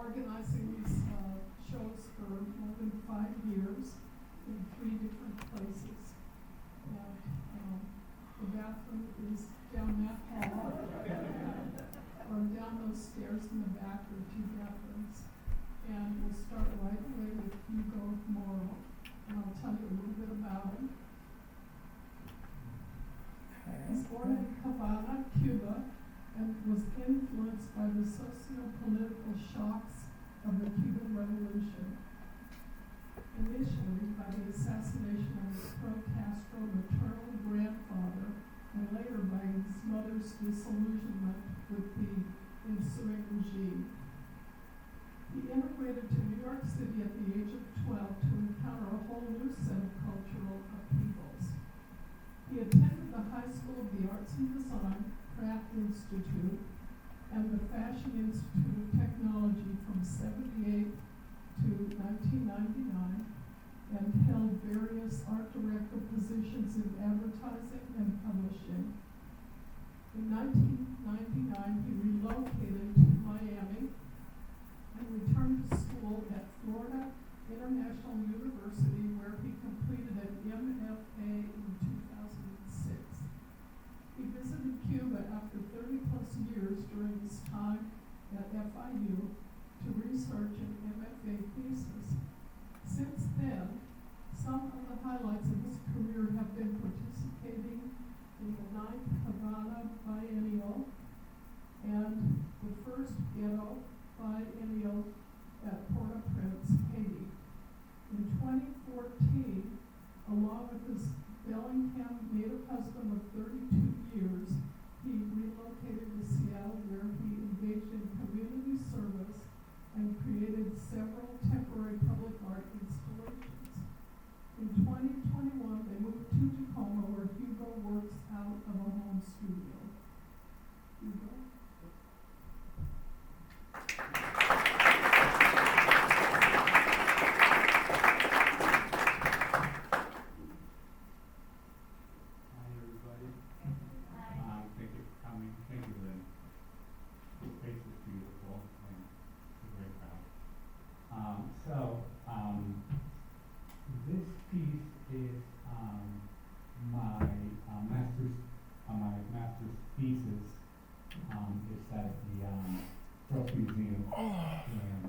organizing these shows for more than 5 years in 3 different places. The bathroom is down that hall, or down those stairs in the back, there are 2 bathrooms. And we'll start right away with Hugo Moro, and I'll tell you a little bit about him. He was born in Havana, Cuba, and was influenced by the socio-political shocks of the Cuban Revolution. Initially by the assassination of his pro-Castro maternal grandfather, and later by his mother's disillusionment with the ensuing regime. He immigrated to New York City at the age of 12 to encounter a whole new set of cultural upheavals. He attended the High School of the Arts and Design, Pratt Institute, and the Fashion Institute of Technology from 1978 to 1999, and held various art director positions in advertising and publishing. In 1999, he relocated to Miami and returned to school at Florida International University, where he completed an MFA in 2006. He visited Cuba after 30-plus years during his time at FIU to research an MFA thesis. Since then, some of the highlights of his career have been participating in the 9th Havana Biennial and the first Ghetto Biennial at Port-au-Prince, Haiti. In 2014, along with his Bellingham native husband of 32 years, he relocated to Seattle, where he engaged in community service and created several temporary public art installations. In 2021, they moved to Tacoma, where Hugo works out of a home studio. Hugo? Hi, everybody. Thank you for coming. Thank you, Lynn. This place is beautiful and it's a great crowd. This piece is my master's thesis. It's at the Brooks Museum in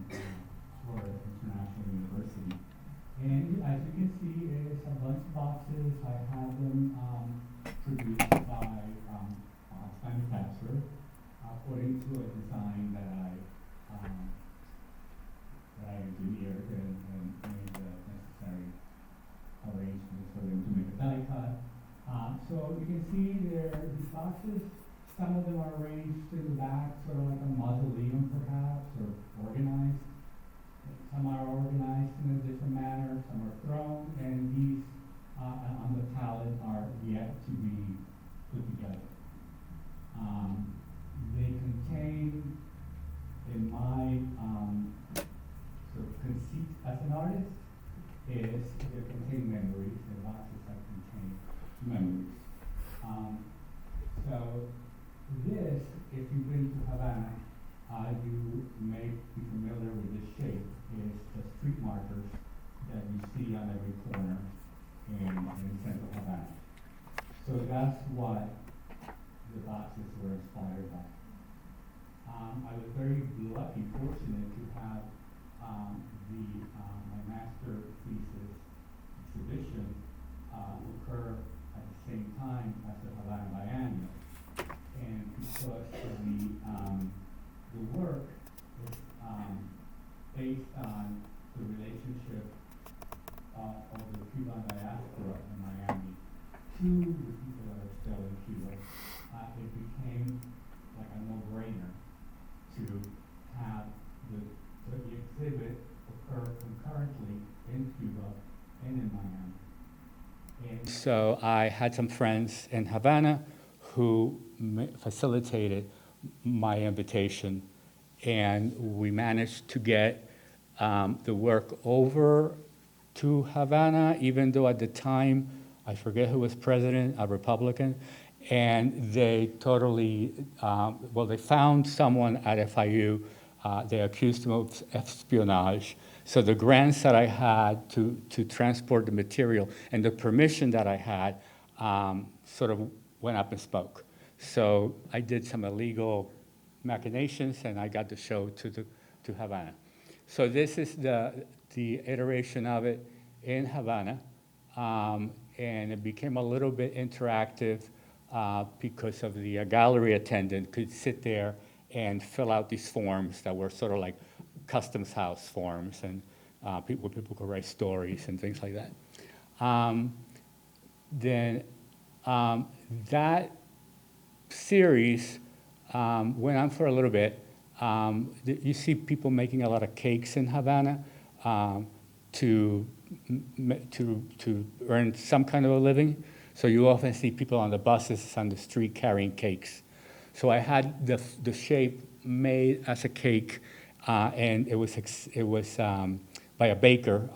Florida International University. And as you can see, it's a bunch of boxes. I have them produced by manufacturer according to a design that I engineered and made the necessary arrangements for them to make a die cut. So you can see there these boxes. Some of them are arranged in the back, sort of like a mausoleum perhaps, or organized. Some are organized in a different manner, some are thrown, and these on the palette are yet to be put together. They contain, in my sort of conceit as an artist, is they contain memories, the boxes that contain memories. So this, if you've been to Havana, you may be familiar with this shape. It's the street markers that you see on every corner in central Havana. So that's what the boxes were inspired by. I was very lucky, fortunate to have my master thesis exhibition occur at the same time as the Havana Biennial. And because the work is based on the relationship of the Cuban diaspora in Miami to the people that are still in Cuba, it became like a no-brainer to have the exhibit occur concurrently in Cuba and in Miami. And so I had some friends in Havana who facilitated my invitation, and we managed to get the work over to Havana, even though at the time, I forget who was president, a Republican, and they totally, they found someone at FIU They accused him of espionage. So the grants that I had to transport the material and the permission that I had sort of went up in smoke. So I did some illegal machinations, and I got the show to Havana. So this is the iteration of it in Havana, and it became a little bit interactive because of the gallery attendant could sit there and fill out these forms that were sort of like customs house forms, and people could write stories and things like that. Then that series went on for a little bit. You see people making a lot of cakes in Havana to earn some kind of a living. So you often see people on the buses on the street carrying cakes. So I had the shape made as a cake, and it was by a baker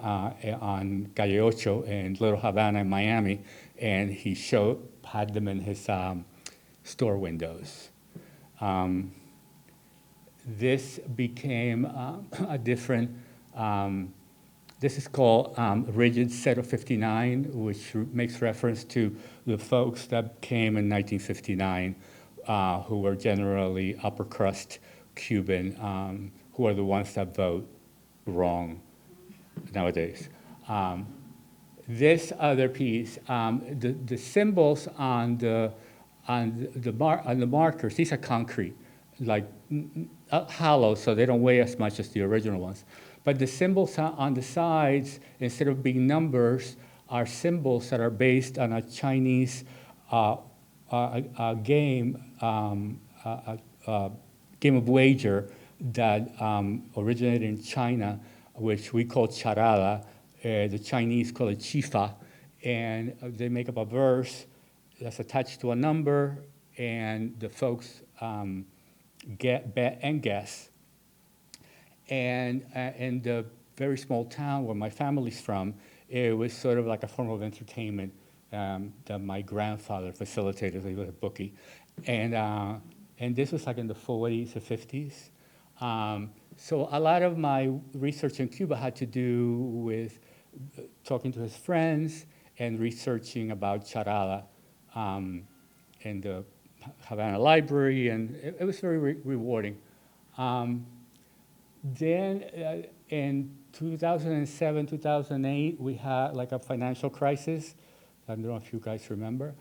on Calle Ocho in Little Havana in Miami, and he had them in his store windows. This became a different, this is called Rigid Set of 59, which makes reference to the folks that came in 1959, who were generally upper crust Cuban, who are the ones that vote wrong nowadays. This other piece, the symbols on the markers, these are concrete, like hollow, so they don't weigh as much as the original ones. But the symbols on the sides, instead of being numbers, are symbols that are based on a Chinese game of wager that originated in China, which we call charada. The Chinese call it chifa, and they make up a verse that's attached to a number, and the folks bet and guess. And in the very small town where my family's from, it was sort of like a form of entertainment that my grandfather facilitated. He was a bookie, and this was like in the 40s or 50s. So a lot of my research in Cuba had to do with talking to his friends and researching about charada in the Havana Library, and it was very rewarding. Then in 2007, 2008, we had like a financial crisis. I don't know if you guys remember.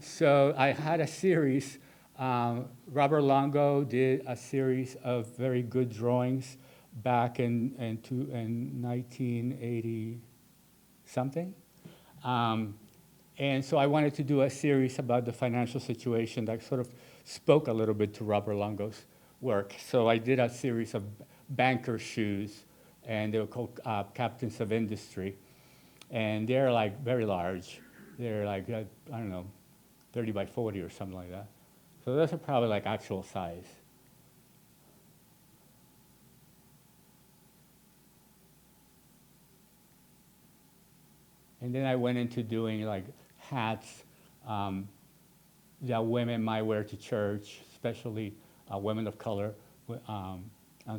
So I had a series. Robert Longo did a series of very good drawings back in 1980 something. And so I wanted to do a series about the financial situation that sort of spoke a little bit to Robert Longo's work. So I did a series of banker shoes, and they were called Captains of Industry. And they're like very large. They're like, I don't know, 30 by 40 or something like that. So those are probably like actual size. And then I went into doing like hats that women might wear to church, especially women of color on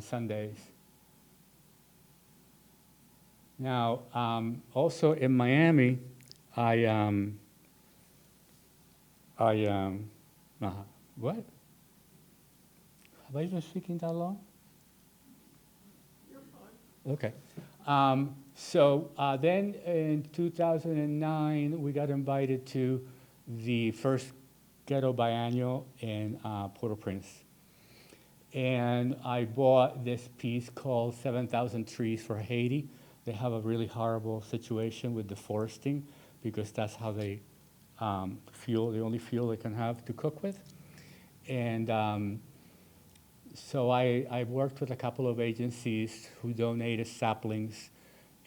Sundays. Now, also in Miami, what? Have I been speaking that long? You're fine. Okay. So then in 2009, we got invited to the first ghetto biennial in Port-au-Prince. And I bought this piece called 7,000 Trees for Haiti. They have a really horrible situation with deforesting because that's how they fuel, the only fuel they can have to cook with. And so I worked with a couple of agencies who donated saplings,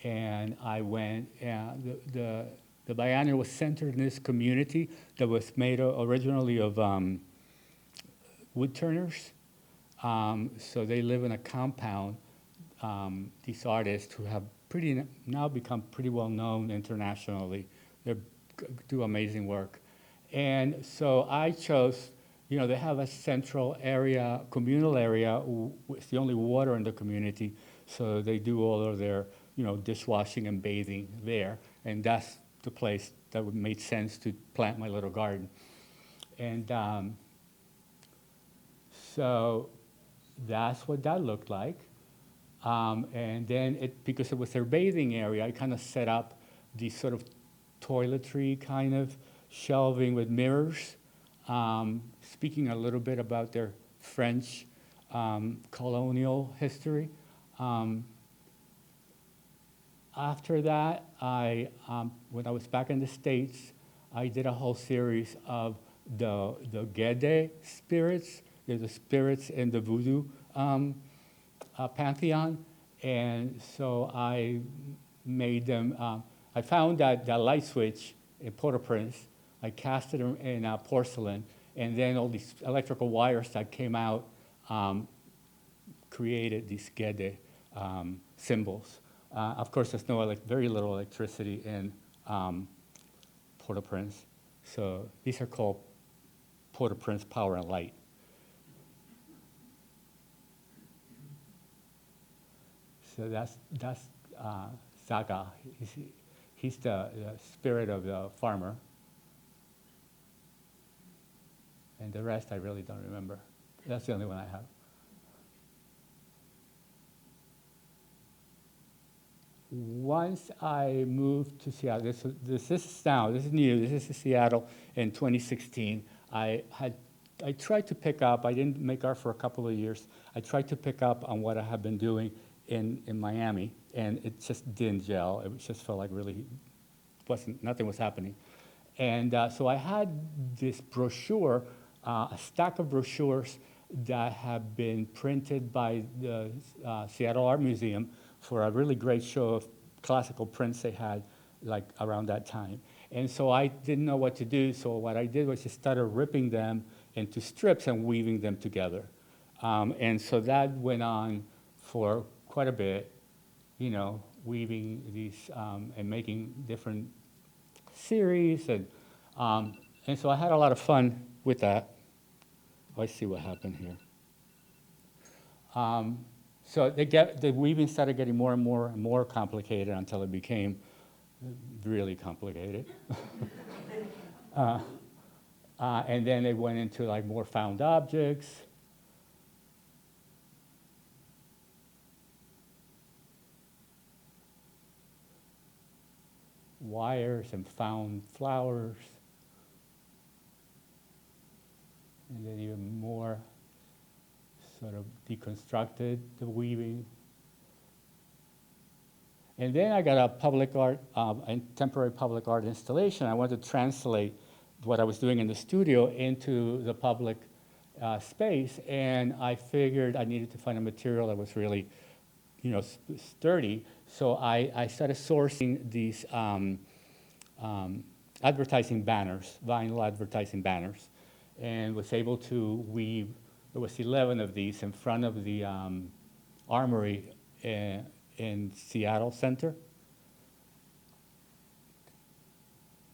and I went, the biennial was centered in this community that was made originally of wood turners. So they live in a compound, these artists who have now become pretty well known internationally. They do amazing work. And so I chose, they have a central area, communal area. It's the only water in the community, so they do all of their, dishwashing and bathing there, and that's the place that would make sense to plant my little garden. And so that's what that looked like. And then, because it was their bathing area, I kind of set up these sort of toiletry kind of shelving with mirrors, speaking a little bit about their French colonial history. After that, when I was back in the States, I did a whole series of the Gede spirits. They're the spirits in the voodoo pantheon. And so I made them, I found that light switch in Port-au-Prince. I cast it in porcelain, and then all these electrical wires that came out created these Gede symbols. Of course, there's very little electricity in Port-au-Prince. So these are called Port-au-Prince Power and Light. So that's Zaga. He's the spirit of the farmer. And the rest I really don't remember. That's the only one I have. Once I moved to Seattle, this is new, this is Seattle in 2016. I tried to pick up, I didn't make art for a couple of years. I tried to pick up on what I had been doing in Miami, and it just didn't gel. It just felt like really nothing was happening. And so I had this brochure, a stack of brochures that have been printed by the Seattle Art Museum for a really great show of classical prints they had like around that time. And so I didn't know what to do, so what I did was just started ripping them into strips and weaving them together. And so that went on for quite a bit, weaving these and making different series. And so I had a lot of fun with that. Let's see what happened here. So the weaving started getting more and more complicated until it became really complicated. And then it went into like more found objects. Wires and found flowers. And then even more sort of deconstructed the weaving. And then I got a public art, a temporary public art installation. I wanted to translate what I was doing in the studio into the public space, and I figured I needed to find a material that was really, sturdy. So I started sourcing these advertising banners, vinyl advertising banners, and was able to weave. There was 11 of these in front of the Armory in Seattle Center.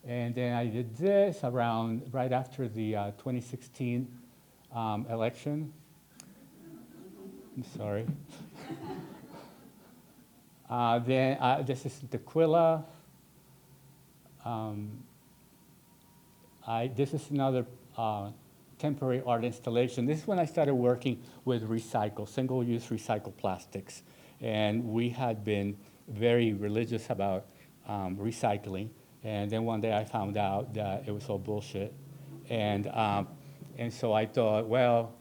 And then I did this right after the 2016 election. I'm sorry. Then this is Tequila. This is another temporary art installation. This is when I started working with single-use recycled plastics. And we had been very religious about recycling. And then one day I found out that it was all bullshit. And so I thought, well,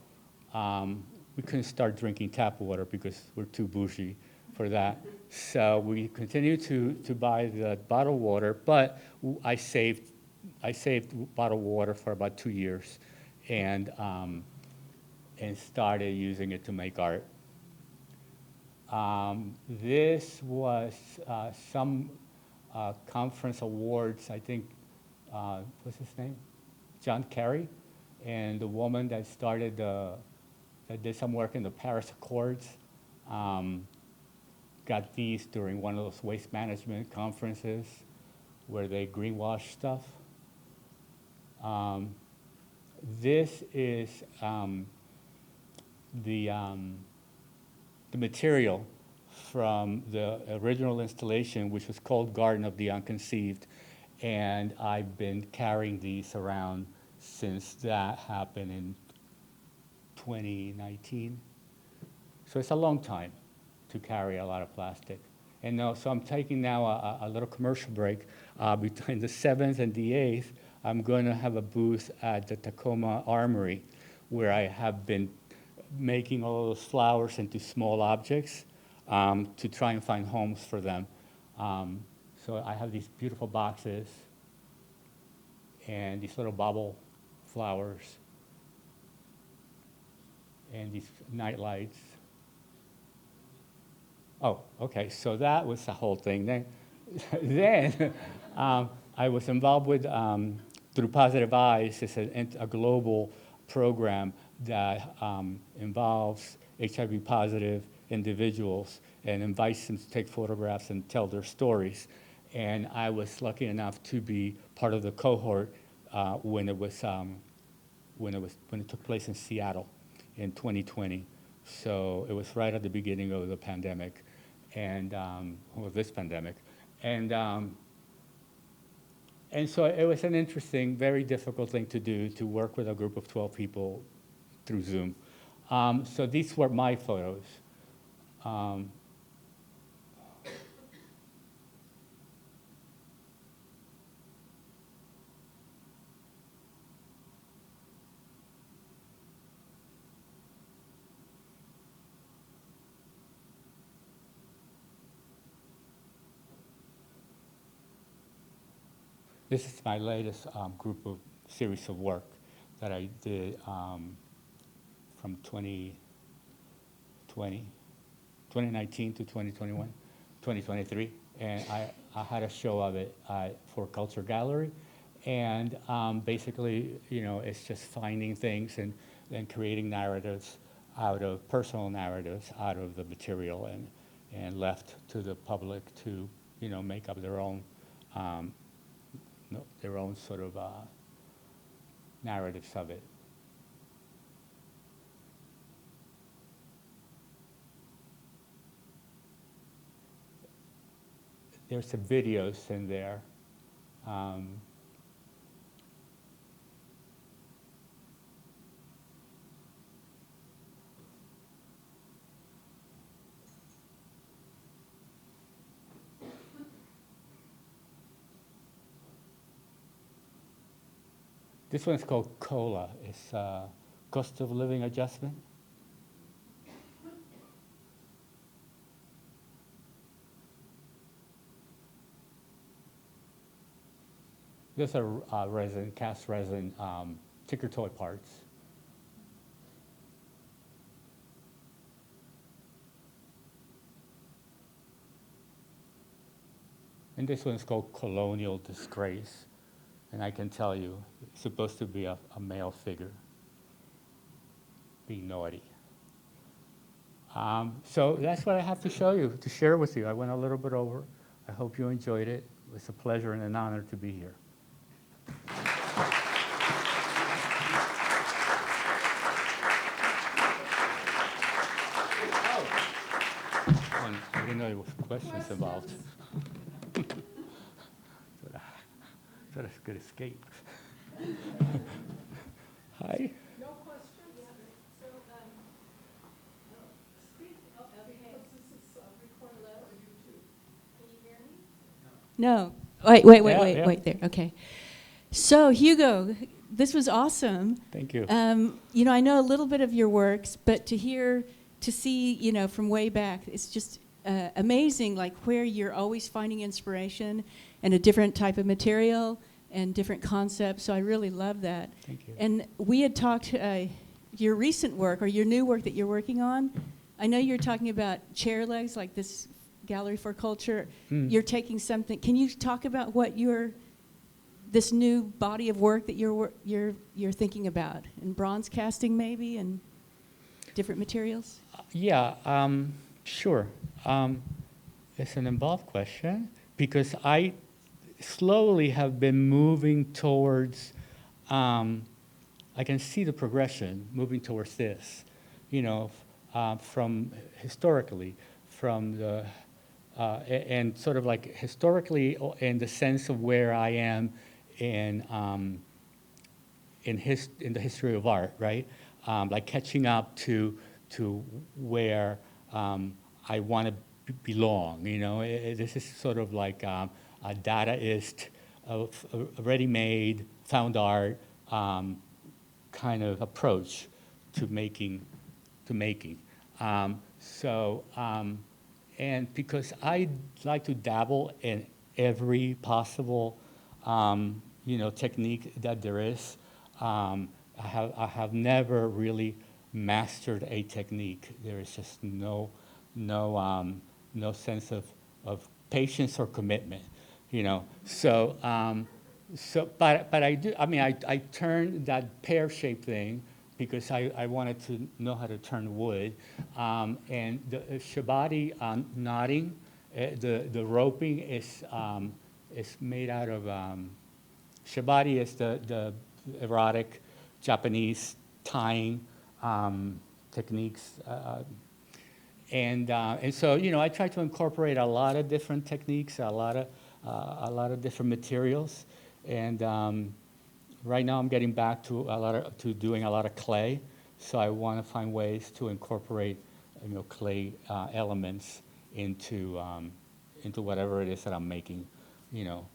we couldn't start drinking tap water because we're too bougie for that. So we continued to buy the bottled water, but I saved bottled water for about 2 years, and started using it to make art. This was some conference awards, I think, what's his name? John Kerry, and the woman that that did some work in the Paris Accords, got these during one of those waste management conferences where they greenwash stuff. this is the material from the original installation, which was called Garden of the Unconceived. And I've been carrying these around since that happened in 2019. So it's a long time to carry a lot of plastic. And so I'm taking now a little commercial break. Between the 7th and the 8th, I'm going to have a booth at the Tacoma Armory, where I have been making all those flowers into small objects to try and find homes for them. So I have these beautiful boxes and these little bubble flowers and these night lights. Oh, okay, so that was the whole thing. Then I was involved with, through Positive Eyes, it's a global program that involves HIV positive individuals and invites them to take photographs and tell their stories. And I was lucky enough to be part of the cohort when it took place in Seattle in 2020. So it was right at the beginning of the pandemic, and this pandemic, and so it was an interesting, very difficult thing to do, to work with a group of 12 people through Zoom. So these were my photos. This is my latest group of series of work that I did from 2019 to 2021, 2023. And I had a show of it for Culture Gallery. And basically, it's just finding things and creating narratives out of personal narratives, out of the material, and left to the public to, make up their own sort of narratives of it. There's some videos in there. This one's called COLA. It's cost of living adjustment. These are cast resin ticker toy parts. And this one's called Colonial Disgrace. And I can tell you, it's supposed to be a male figure being naughty. So that's what I have to show you, to share with you. I went a little bit over. I hope you enjoyed it. It was a pleasure and an honor to be here. I didn't know there was questions involved. That is a good escape. Hi. No questions? So, speak up, because this is recorded for YouTube. Can you hear me? No. Wait there. Okay. So, Hugo, this was awesome. Thank you. I know a little bit of your works, but to see, from way back, it's just amazing, like where you're always finding inspiration and a different type of material and different concepts. So I really love that. Thank you. And we had talked, your recent work or your new work that you're working on, I know you're talking about chair legs, like this Gallery for Culture. You're taking something, can you talk about what this new body of work that you're thinking about? And bronze casting maybe, and different materials? Sure. It's an involved question because I slowly have been moving towards a I can see the progression moving towards this, you know, from historically, from the, and sort of like historically in the sense of where I am in the history of art, right? Like catching up to where I want to belong, you know? This is sort of like a Dadaist, a ready-made, found art kind of approach to making. And because I like to dabble in every possible, you know, technique that there is, I have never really mastered a technique. There is just no sense of patience or commitment, you know. But I do. I mean, I turned that pear-shaped thing because I wanted to know how to turn wood, and the Shabbat knotting, the roping is made out of Shabbat is the erotic Japanese tying techniques, and so you know I try to incorporate a lot of different techniques, a lot of different materials, and right now I'm getting back to doing a lot of clay, so I want to find ways to incorporate, you know, clay elements into whatever it is that I'm making, you know.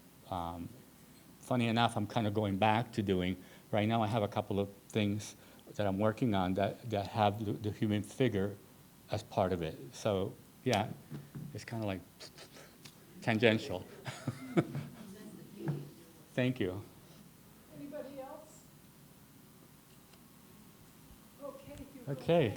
Funny enough, I'm kind of going back to doing, right now I have a couple of things that I'm working on that have the human figure as part of it. So yeah, it's kind of like tangential. Thank you. Anybody else? Okay. Hugo. Okay.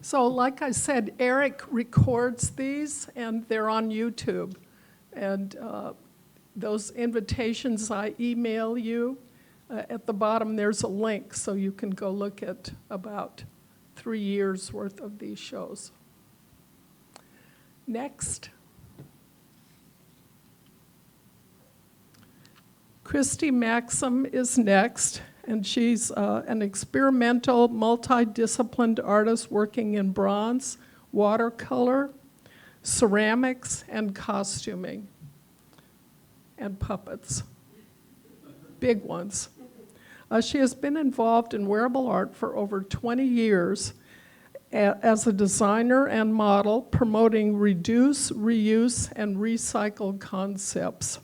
So like I said, Erik records these, and they're on YouTube. And those invitations I email you, at the bottom there's a link, so you can go look at about 3 years' worth of these shows. Next. Kristie Maxim is next. And she's an experimental, multidisciplined artist working in bronze, watercolor, ceramics, and costuming, and puppets, big ones. She has been involved in wearable art for over 20 years as a designer and model, promoting reduce, reuse, and recycle concepts.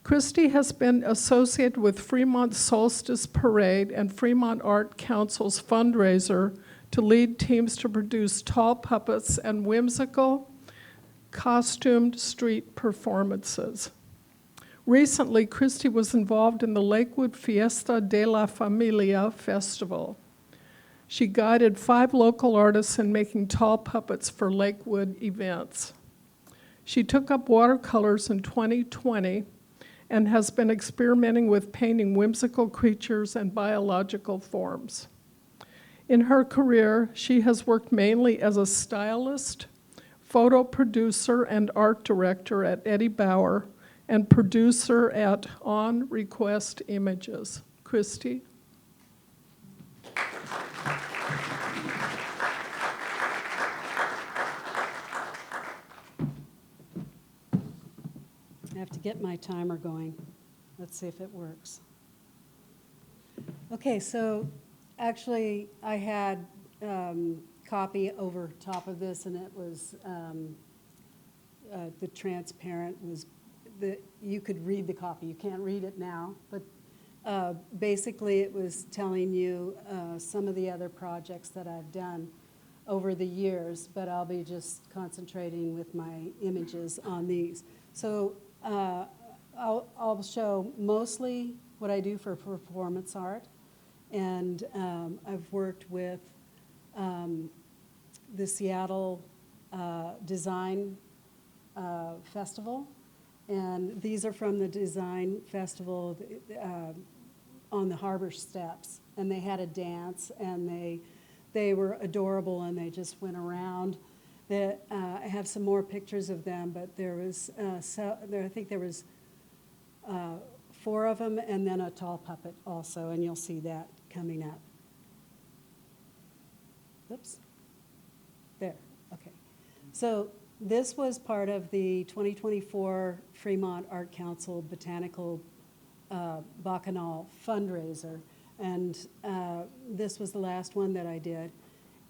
Kristie has been associated with Fremont Solstice Parade and Fremont Art Council's fundraiser to lead teams to produce tall puppets and whimsical, costumed street performances. Recently, Kristie was involved in the Lakewood Fiesta de la Familia Festival. She guided 5 local artists in making tall puppets for Lakewood events. She took up watercolors in 2020 and has been experimenting with painting whimsical creatures and biological forms. In her career, she has worked mainly as a stylist, photo producer, and art director at Eddie Bauer, and producer at On Request Images. Kristie? I have to get my timer going. Let's see if it works. Okay, so actually I had copy over top of this, and it was the transparent was you could read the copy. You can't read it now, but basically it was telling you some of the other projects that I've done over the years, but I'll be just concentrating with my images on these. So I'll show mostly what I do for performance art, and I've worked with the Seattle Design Festival, and these are from the Design Festival on the harbor steps, and they had a dance, and they were adorable, and they just went around. I have some more pictures of them, but there was, I think there was 4 of them, and then a tall puppet also, and you'll see that coming up. Oops. There, okay. So this was part of the 2024 Fremont Art Council Botanical Bacchanal fundraiser, and this was the last one that I did.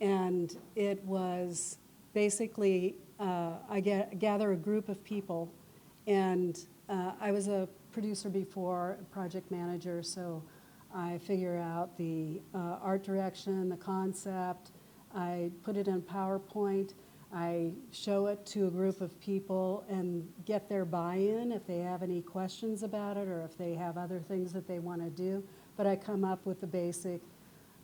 And it was basically, I gather a group of people, and I was a producer before, a project manager, so I figure out the art direction, the concept, I put it in PowerPoint, I show it to a group of people and get their buy-in if they have any questions about it or if they have other things that they want to do. But I come up with the basic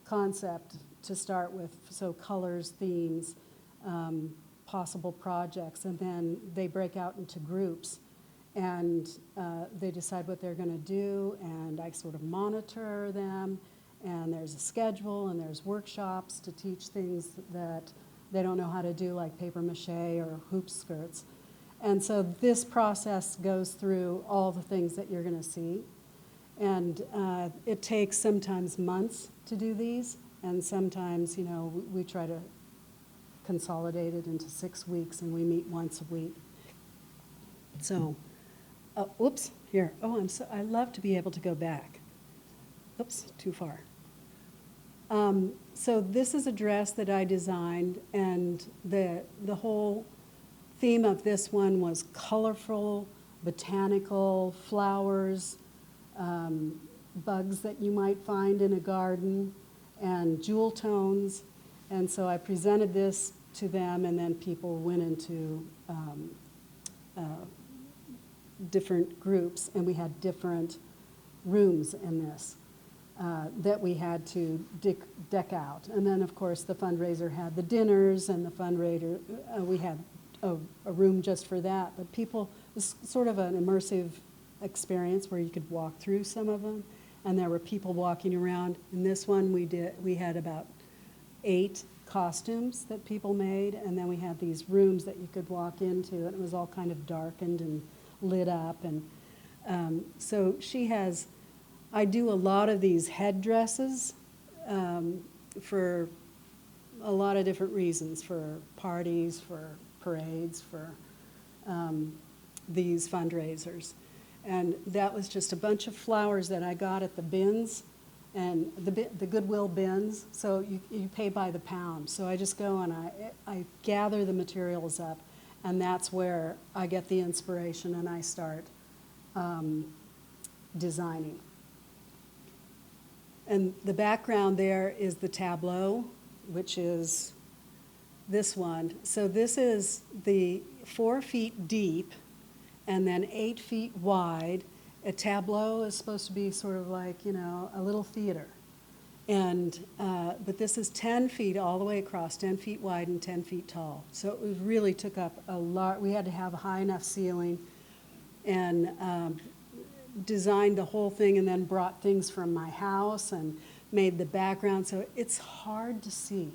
concept to start with, so colors, themes, possible projects, and then they break out into groups and they decide what they're going to do, and I sort of monitor them, and there's a schedule and there's workshops to teach things that they don't know how to do, like paper mache or hoop skirts. And so this process goes through all the things that you're going to see. And it takes sometimes months to do these, and sometimes, you know, we try to consolidate it into 6 weeks, and we meet once a week. So, whoops, here. Oh, I love to be able to go back. Oops, too far. So this is a dress that I designed, and the whole theme of this one was colorful, botanical, flowers, bugs that you might find in a garden, and jewel tones. And so I presented this to them, and then people went into different groups, and we had different rooms in this that we had to deck out. And then, of course, the fundraiser had the dinners, and the fundraiser, we had a room just for that. But people, it was sort of an immersive experience where you could walk through some of them, and there were people walking around. In this one, we had about 8 costumes that people made, and then we had these rooms that you could walk into, and it was all kind of darkened and lit up. And so she has, I do a lot of these headdresses for a lot of different reasons, for parties, for parades, for these fundraisers. And that was just a bunch of flowers that I got at the bins, and the Goodwill bins, so you pay by the pound. So I just go and I gather the materials up, and that's where I get the inspiration, and I start designing. And the background there is the tableau, which is this one. So this is the 4 feet deep and then 8 feet wide. A tableau is supposed to be sort of like, you know, a little theater. And, but this is 10 feet all the way across, 10 feet wide and 10 feet tall. So it really took up a lot. We had to have a high enough ceiling, and designed the whole thing, and then brought things from my house and made the background. So it's hard to see.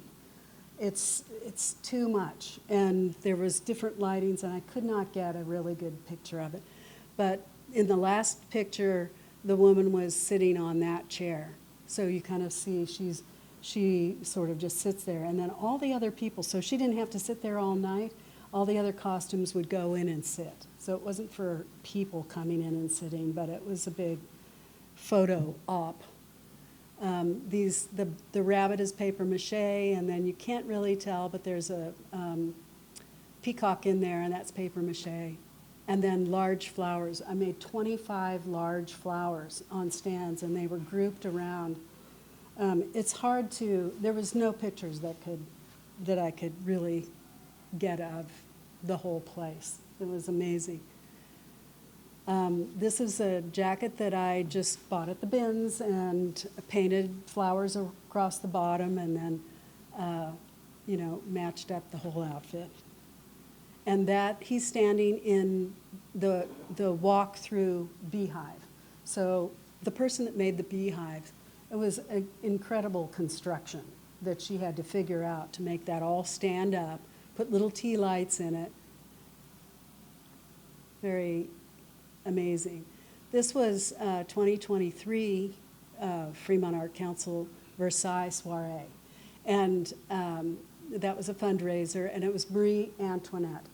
It's too much. And there was different lightings, and I could not get a really good picture of it. But in the last picture, the woman was sitting on that chair. So you kind of see she sort of just sits there. And then all the other people, so she didn't have to sit there all night. All the other costumes would go in and sit. So it wasn't for people coming in and sitting, but it was a big photo op. The rabbit is paper mache, and then you can't really tell, but there's a peacock in there, and that's paper mache. And then large flowers. I made 25 large flowers on stands, and they were grouped around. It's hard to, there was no pictures that I could really get of the whole place. It was amazing. This is a jacket that I just bought at the bins and painted flowers across the bottom, and then, you know, matched up the whole outfit. And that he's standing in the walk-through beehive. So the person that made the beehive, it was an incredible construction. that she had to figure out to make that all stand up, put little tea lights in it. Very amazing. This was 2023 Fremont Art Council Versailles soiree. And that was a fundraiser, and it was Marie Antoinette.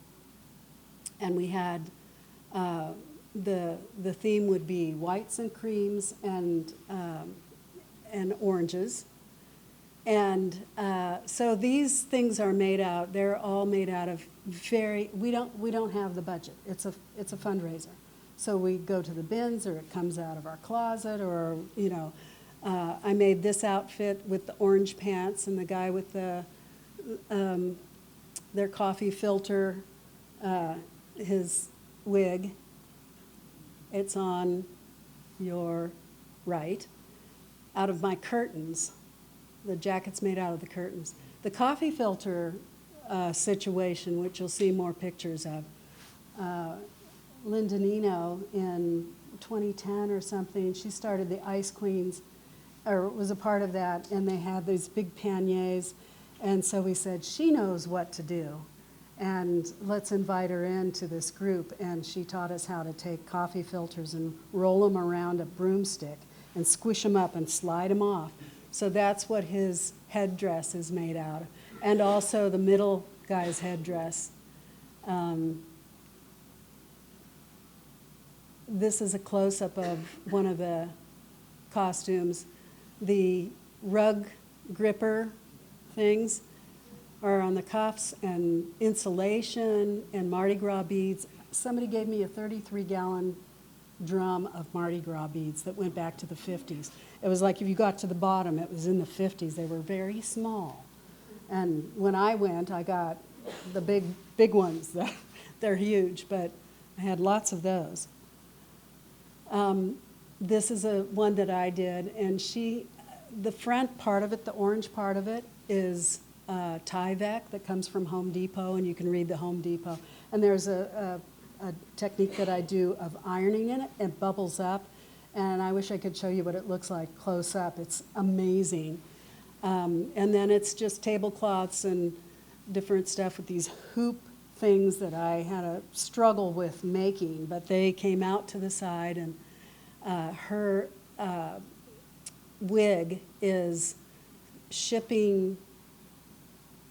And we had, the theme would be whites and creams and oranges. And so these things are made out, they're all made out of we don't have the budget. It's a fundraiser. So we go to the bins, or it comes out of our closet, or, you know, I made this outfit with the orange pants and the guy with the their coffee filter, his wig. It's on your right. Out of my curtains. The jacket's made out of the curtains. The coffee filter situation, which you'll see more pictures of, Lynn Di Nino in 2010 or something, she started the Ice Queens, or was a part of that, and they had these big panniers, and so we said, she knows what to do, and let's invite her into this group, and she taught us how to take coffee filters and roll them around a broomstick and squish them up and slide them off. So that's what his headdress is made out of, and also the middle guy's headdress. This is a close-up of one of the costumes. The rug gripper things are on the cuffs, and insulation and Mardi Gras beads. Somebody gave me a 33-gallon drum of Mardi Gras beads that went back to the 50s. It was like if you got to the bottom, it was in the 50s. They were very small. And when I went, I got the big ones. They're huge, but I had lots of those. This is one that I did, and the front part of it, the orange part of it, is Tyvek that comes from Home Depot, and you can read the Home Depot. And there's a technique that I do of ironing in it. It bubbles up, and I wish I could show you what it looks like close up. It's amazing. And then it's just tablecloths and different stuff with these hoop things that I had a struggle with making, but they came out to the side, and her wig is shipping,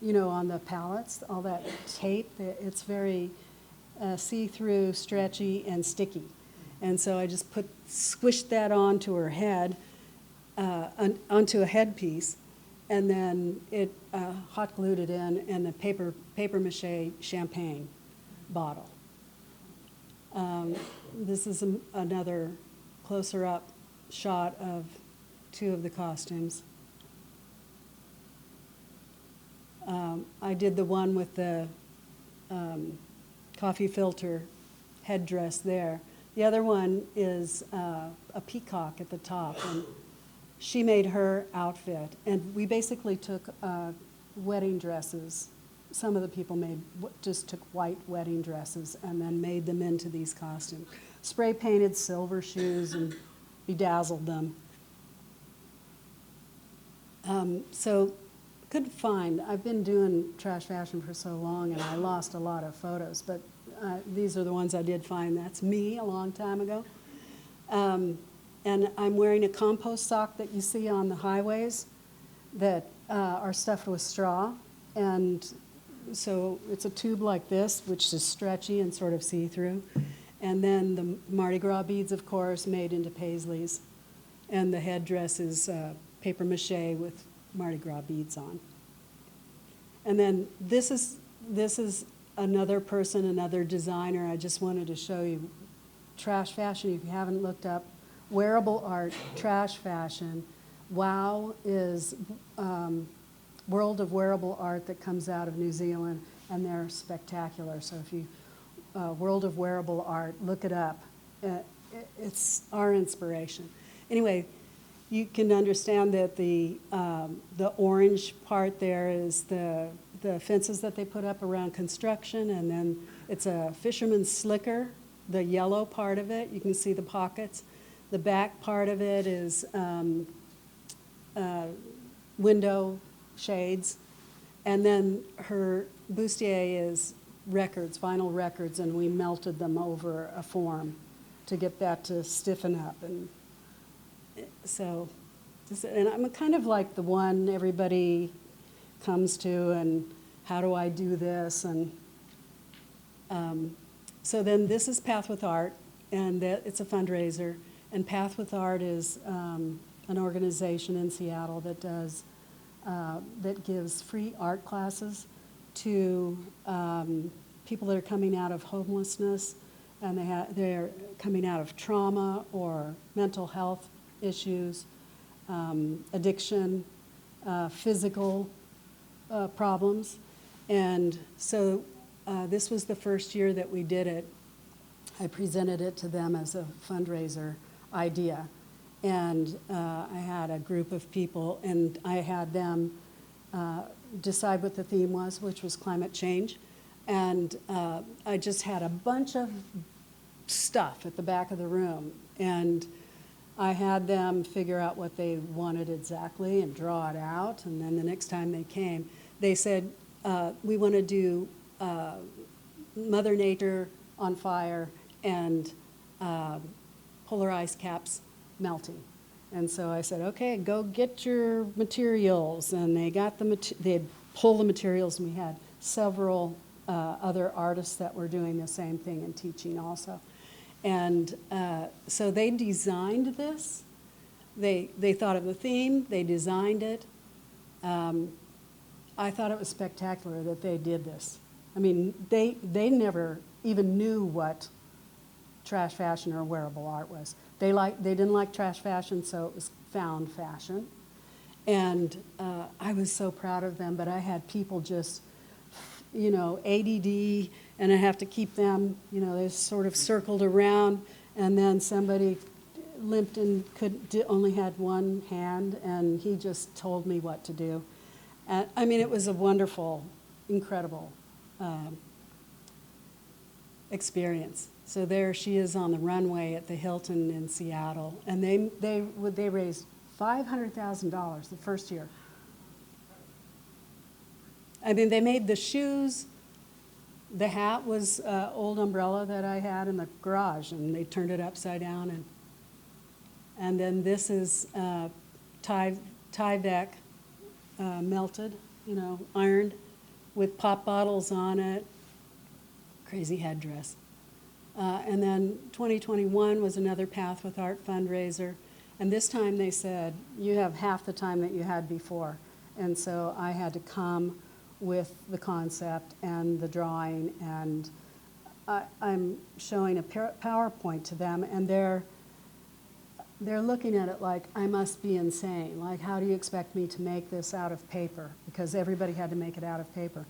you know, on the pallets, all that tape. It's very see-through, stretchy, and sticky. And so I just squished that onto her head, onto a headpiece, and then it hot glued it in the paper mache champagne bottle. This is another closer up shot of two of the costumes. I did the one with the coffee filter headdress there. The other one is a peacock at the top, and she made her outfit. And we basically took wedding dresses. Some of the people just took white wedding dresses and then made them into these costumes. Spray painted silver shoes and bedazzled them. So couldn't find. I've been doing trash fashion for so long, and I lost a lot of photos, but these are the ones I did find. That's me a long time ago. And I'm wearing a compost sock that you see on the highways that are stuffed with straw. And so it's a tube like this, which is stretchy and sort of see-through. And then the Mardi Gras beads, of course, made into paisleys. And the headdress is paper mache with Mardi Gras beads on. And then this is another person, another designer. I just wanted to show you trash fashion. If you haven't looked up wearable art, trash fashion, WOW is World of Wearable Art that comes out of New Zealand, and they're spectacular. So if you, World of Wearable Art, look it up. It's our inspiration. Anyway, you can understand that the orange part there is the fences that they put up around construction, and then it's a fisherman's slicker, the yellow part of it. You can see the pockets. The back part of it is window shades. And then her bustier is records, vinyl records, and we melted them over a form to get that to stiffen up. And so, and I'm kind of like the one everybody comes to, and how do I do this? And so then this is Path with Art, and it's a fundraiser. And Path with Art is an organization in Seattle that does that gives free art classes to people that are coming out of homelessness, and they're coming out of trauma or mental health issues, addiction, physical problems. And so this was the first year that we did it. I presented it to them as a fundraiser idea. And I had a group of people, and I had them decide what the theme was, which was climate change. And I just had a bunch of stuff at the back of the room. And I had them figure out what they wanted exactly and draw it out. And then the next time they came, they said, we want to do Mother Nature on fire and polar ice caps melting. And so I said, okay, go get your materials. And they got they'd pull the materials, and we had several other artists that were doing the same thing and teaching also. And so they designed this. They thought of the theme, they designed it. I thought it was spectacular that they did this. I mean, they never even knew what trash fashion or wearable art was. They didn't like trash fashion, so it was found fashion. And I was so proud of them, but I had people just, you know, ADD, and I have to keep them, you know, they sort of circled around, and then somebody limped and only had one hand, and he just told me what to do. And I mean, it was a wonderful, incredible experience. So there she is on the runway at the Hilton in Seattle, and they raised $500,000 the first year. I mean, they made the shoes. The hat was an old umbrella that I had in the garage, and they turned it upside down. And then this is Tyvek melted, you know, ironed with pop bottles on it. Crazy headdress. And then 2021 was another Path with Art fundraiser. And this time they said, you have half the time that you had before. And so I had to come with the concept and the drawing, and I'm showing a PowerPoint to them, and they're looking at it like, I must be insane. Like, how do you expect me to make this out of paper? Because everybody had to make it out of paper.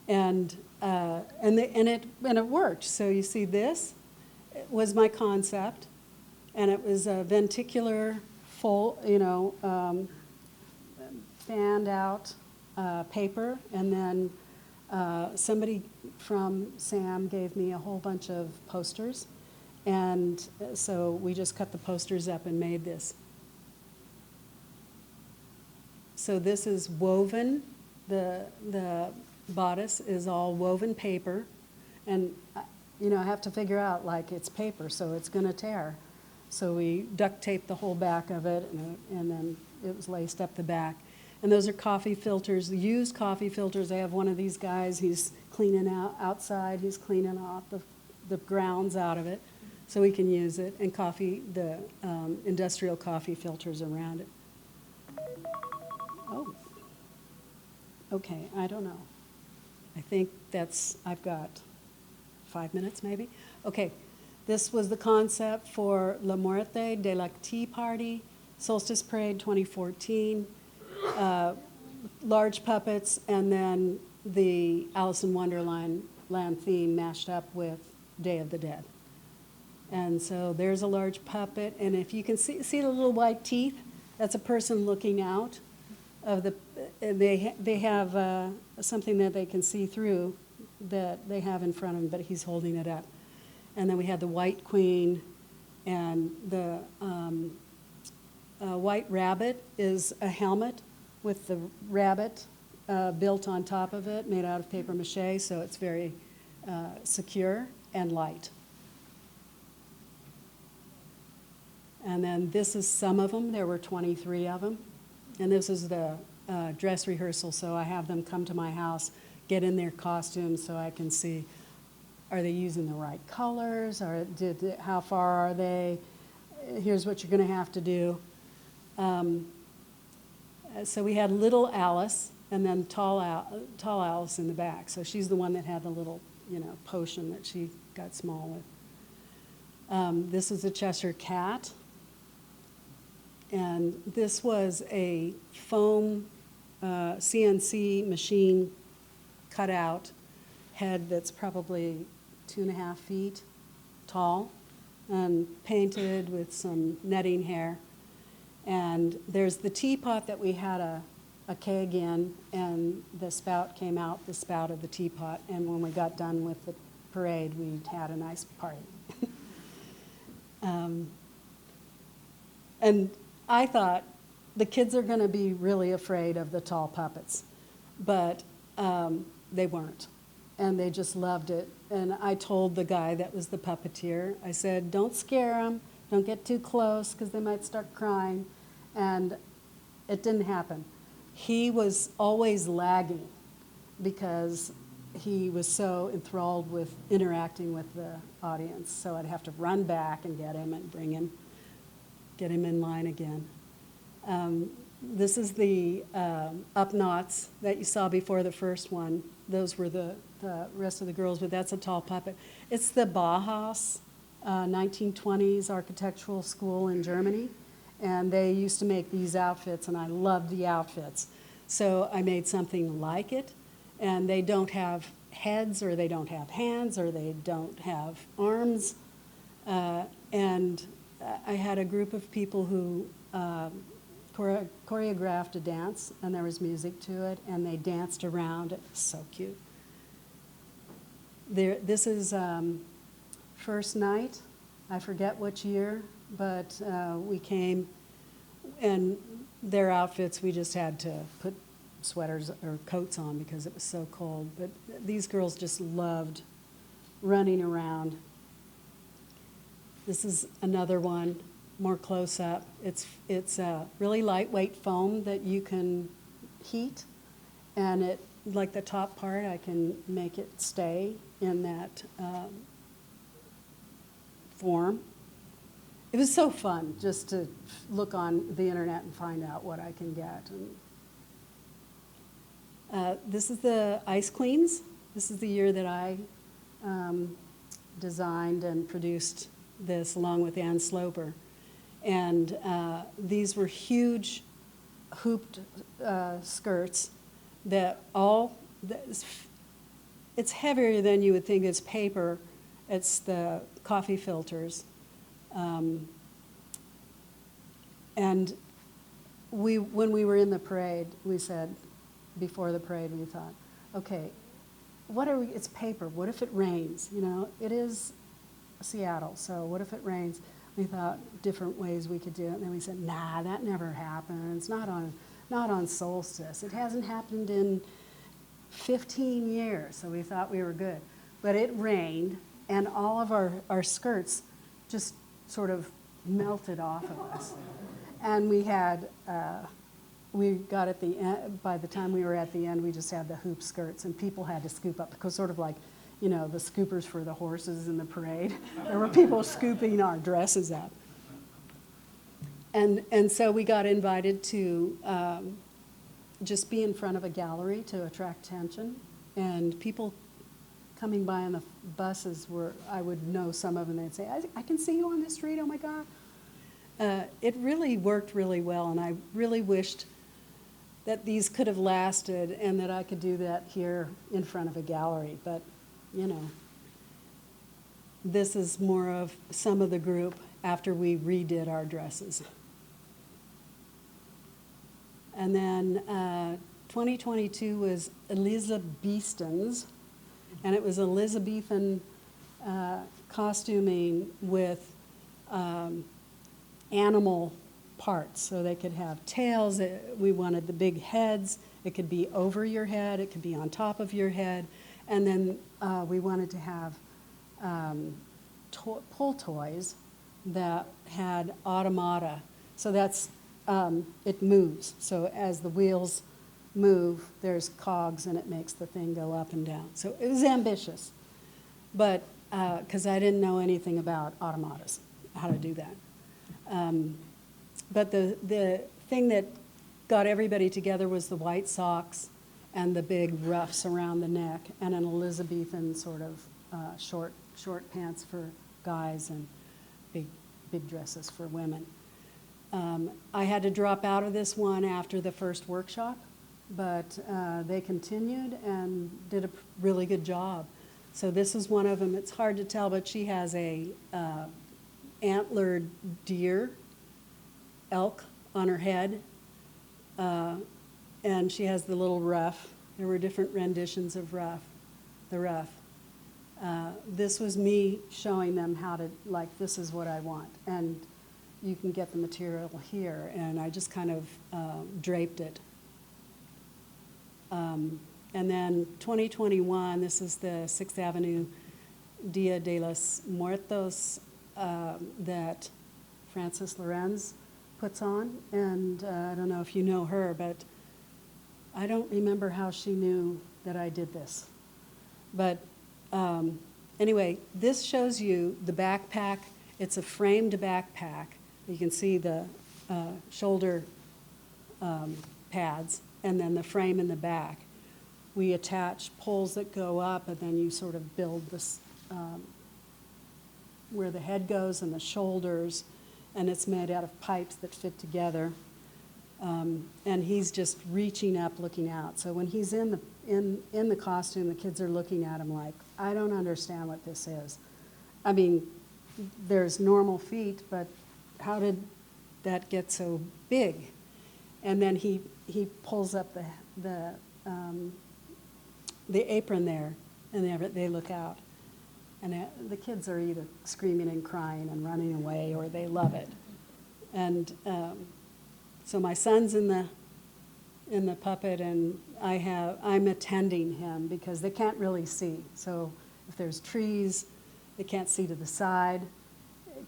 And it worked. So you see, this was my concept, and it was a venticular, fanned out paper, and then somebody from SAM gave me a whole bunch of posters, and so we just cut the posters up and made this. So this is woven. The bodice is all woven paper, and I have to figure out, like, it's paper, so it's going to tear. So we duct taped the whole back of it, and then it was laced up the back. And those are coffee filters, used coffee filters. I have one of these guys, he's cleaning outside, he's cleaning off the grounds out of it so we can use it, and the industrial coffee filters around it. Oh, okay, I don't know. I think I've got 5 minutes maybe. Okay, this was the concept for La Muerte de la Tea Party, Solstice Parade 2014. Large puppets, and then the Alice in Wonderland theme mashed up with Day of the Dead. And so there's a large puppet, and if you can see the little white teeth, that's a person looking out of the. They have something that they can see through that they have in front of him, but he's holding it up. And then we had the White Queen, and the White Rabbit is a helmet with the rabbit built on top of it, made out of paper mache, so it's very secure and light. And then this is some of them. There were 23 of them. And this is the dress rehearsal, so I have them come to my house, get in their costumes so I can see, are they using the right colors? Or how far are they? Here's what you're going to have to do. So we had little Alice and then tall Alice in the back. So she's the one that had the little, potion that she got small with. This is a Cheshire Cat. And this was a foam CNC machine cutout head that's probably 2.5 feet tall and painted with some netting hair. And there's the teapot that we had a keg in, and the spout came out, the spout of the teapot. And when we got done with the parade, we had a nice party. And I thought the kids are going to be really afraid of the tall puppets, but they weren't, and they just loved it. And I told the guy that was the puppeteer, I said, don't scare them, don't get too close because they might start crying, and it didn't happen. He was always lagging because he was so enthralled with interacting with the audience, so I'd have to run back and get him and get him in line again. This is the up knots that you saw before the first one. Those were the rest of the girls, but that's a tall puppet. It's the Bauhaus 1920s architectural school in Germany, and they used to make these outfits, and I loved the outfits. So I made something like it, and they don't have heads, or they don't have hands, or they don't have arms, and I had a group of people who choreographed a dance, and there was music to it, and they danced around. It was so cute. This is first night. I forget which year, but we came, and their outfits, we just had to put sweaters or coats on because it was so cold. But these girls just loved running around. This is another one, more close up. It's a really lightweight foam that you can heat, and it, like the top part, I can make it stay in that form. It was so fun just to look on the internet and find out what I can get. And, this is the Ice Queens. This is the year that I designed and produced this along with Ann Sloper. And these were huge hooped skirts that it's heavier than you would think. It's paper. It's the coffee filters. And when we were in the parade, we said, before the parade, we thought, okay, it's paper. What if it rains? It is Seattle, so what if it rains? We thought different ways we could do it, and then we said, nah, that never happens. Not on solstice. It hasn't happened in 15 years, so we thought we were good. But it rained, and all of our skirts just sort of melted off of us. And we got at the end, by the time we were at the end, we just had the hoop skirts, and people had to scoop up, because sort of like, the scoopers for the horses in the parade. There were people scooping our dresses up. And so we got invited to just be in front of a gallery to attract attention. And people coming by on the buses I would know some of them, they'd say, I can see you on the street, oh my God. It really worked really well, and I really wished that these could have lasted and that I could do that here in front of a gallery. But this is more of some of the group after we redid our dresses. And then 2022 was Elizabethans, and it was Elizabethan costuming with animal parts. So they could have tails. We wanted the big heads. It could be over your head. It could be on top of your head. And then we wanted to have pull toys that had automata. So that's, it moves. So as the wheels move, there's cogs and it makes the thing go up and down. So it was ambitious, but because I didn't know anything about automatas, how to do that. But the thing that got everybody together was the white socks and the big ruffs around the neck and an Elizabethan sort of short pants for guys and big dresses for women. I had to drop out of this one after the first workshop, but they continued and did a really good job. So this is one of them. It's hard to tell, but she has a antlered deer, elk on her head, and she has the little ruff. There were different renditions of the ruff. This was me showing them how to, like, this is what I want. And you can get the material here, and I just kind of draped it. And then 2021, this is the 6th Avenue Dia de los Muertos that Frances Lorenz puts on. And I don't know if you know her, but I don't remember how she knew that I did this. But anyway, this shows you the backpack. It's a framed backpack. You can see the shoulder pads and then the frame in the back. We attach poles that go up, and then you sort of build this where the head goes and the shoulders, and it's made out of pipes that fit together. And he's just reaching up, looking out. So when he's in the costume, the kids are looking at him like, I don't understand what this is. I mean, there's normal feet, but how did that get so big? And then he pulls up the apron there, and they look out. And the kids are either screaming and crying and running away, or they love it. And so my son's in the puppet, and I'm attending him because they can't really see. So if there's trees, they can't see to the side.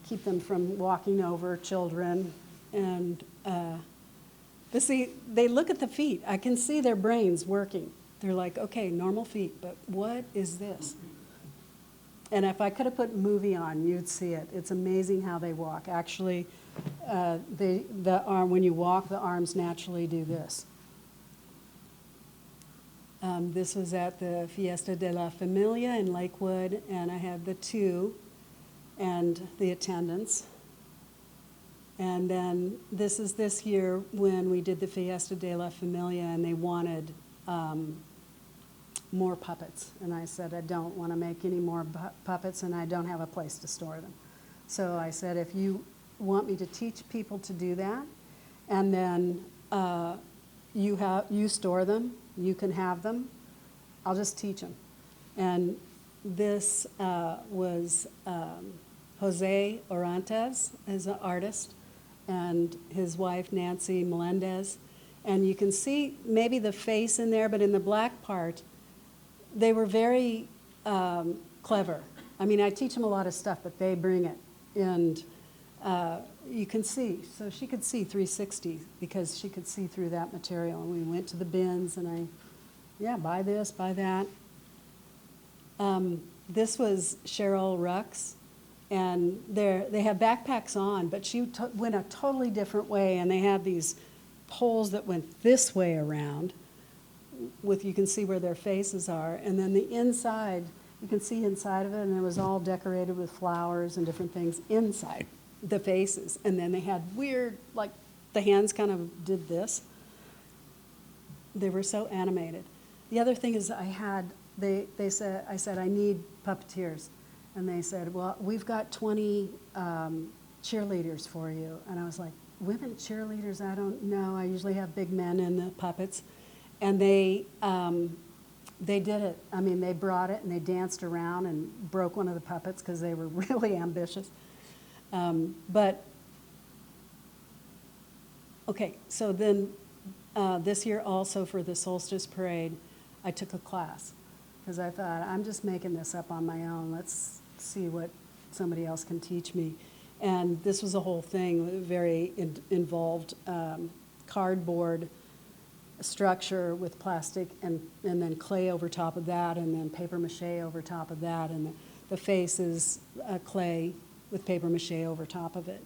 Keep them from walking over children. And but see, they look at the feet. I can see their brains working. They're like, okay, normal feet, but what is this? And if I could have put a movie on, you'd see it. It's amazing how they walk. Actually, the arm, when you walk, the arms naturally do this. This was at the Fiesta de la Familia in Lakewood, and I had the two and the attendants. And then this is this year when we did the Fiesta de la Familia, and they wanted more puppets. And I said, I don't want to make any more puppets, and I don't have a place to store them. So I said, if you want me to teach people to do that, and then you store them, you can have them, I'll just teach them. And this was Jose Orantes is an artist, and his wife Nancy Melendez. And you can see maybe the face in there, but in the black part, they were very clever. I mean, I teach them a lot of stuff, but they bring it. And you can see. So she could see 360 because she could see through that material. And we went to the bins, and buy this, buy that. This was Cheryl Rux. And they have backpacks on, but she went a totally different way, and they had these poles that went this way around, you can see where their faces are, and then the inside, you can see inside of it, and it was all decorated with flowers and different things inside the faces. And then they had weird, like the hands kind of did this. They were so animated. The other thing is I said, I need puppeteers. And they said, well, we've got 20 cheerleaders for you. And I was like, women cheerleaders? I don't know. I usually have big men in the puppets. And they did it. I mean, they brought it, and they danced around and broke one of the puppets because they were really ambitious. But Okay, so then this year also for the Solstice Parade, I took a class because I thought, I'm just making this up on my own. Let's see what somebody else can teach me. And this was a whole thing, very involved cardboard structure with plastic and then clay over top of that, and then paper mache over top of that, and the face is clay with paper mache over top of it.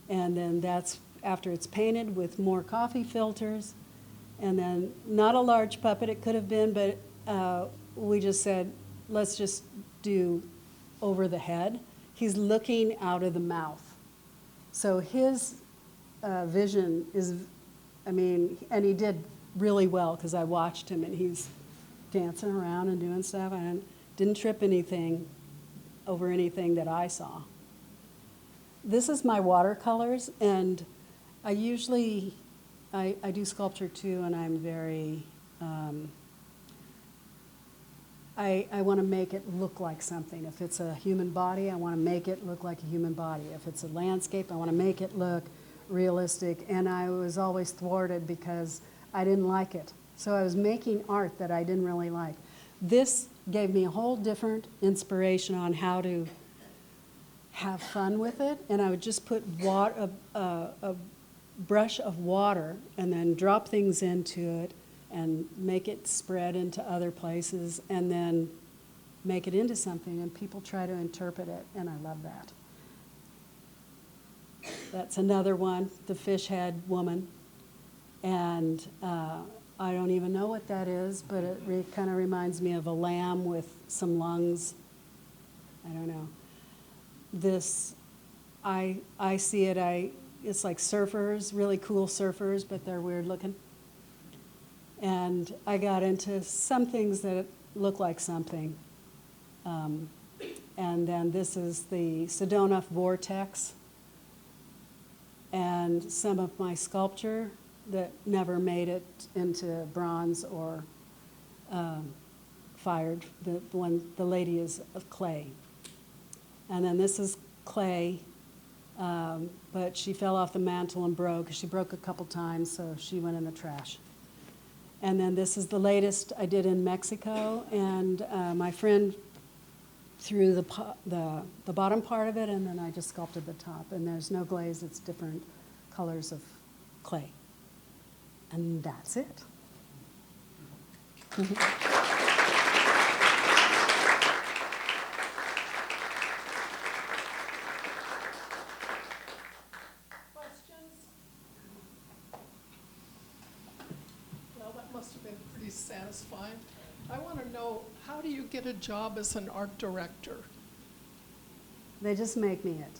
And then that's after it's painted with more coffee filters, and then not a large puppet it could have been, but we just said, let's just do over the head. He's looking out of the mouth. So his vision is, I mean, and he did really well because I watched him and he's dancing around and doing stuff and didn't trip anything over anything that I saw. This is my watercolors, and I usually, I do sculpture too, and I'm very, I want to make it look like something. If it's a human body, I want to make it look like a human body. If it's a landscape, I want to make it look realistic. And I was always thwarted because I didn't like it. So I was making art that I didn't really like. This gave me a whole different inspiration on how to have fun with it. And I would just put a brush of water and then drop things into it and make it spread into other places and then make it into something, and people try to interpret it, and I love that. That's another one, the fish head woman, and I don't even know what that is, but it kind of reminds me of a lamb with some lungs. I don't know. This, I see it, it's like surfers, really cool surfers, but they're weird looking. And I got into some things that look like something. And then this is the Sedona vortex. And some of my sculpture that never made it into bronze or fired. The lady is of clay. And then this is clay, but she fell off the mantle and broke. She broke a couple times, so she went in the trash. And then this is the latest I did in Mexico, and my friend threw the bottom part of it, and then I just sculpted the top. And there's no glaze, it's different colors of clay. And that's it. Must have been pretty satisfying. I want to know, how do you get a job as an art director? They just make me it.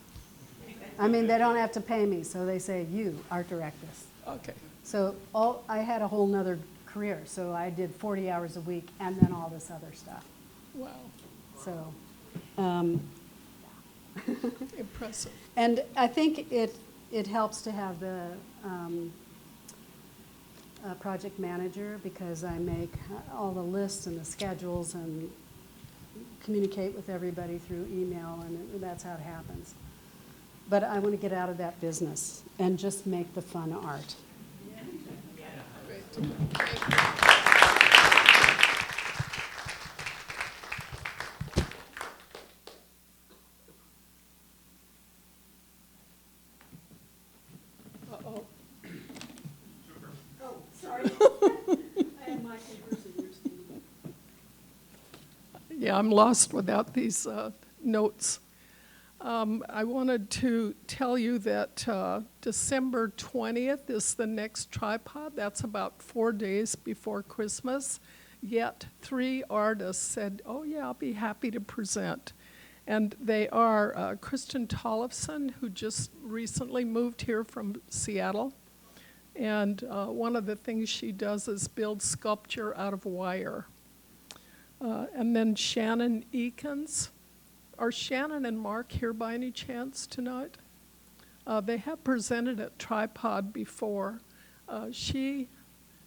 I mean, they don't have to pay me, so they say, you, art direct this. Okay. So I had a whole nother career, so I did 40 hours a week and then all this other stuff. Wow. So. Impressive. And I think it helps to have the project manager, because I make all the lists and the schedules and communicate with everybody through email, and that's how it happens. But I want to get out of that business and just make the fun art. Great. Uh-oh. Oh, sorry. I have my papers and yours. Yeah, I'm lost without these notes. I wanted to tell you that December 20th is the next tripod. That's about 4 days before Christmas. Yet 3 artists said, oh yeah, I'll be happy to present. And they are Kristen Tollefson, who just recently moved here from Seattle. And one of the things she does is build sculpture out of wire. And then Shannon Eakins. Are Shannon and Mark here by any chance tonight? They have presented at Tripod before. She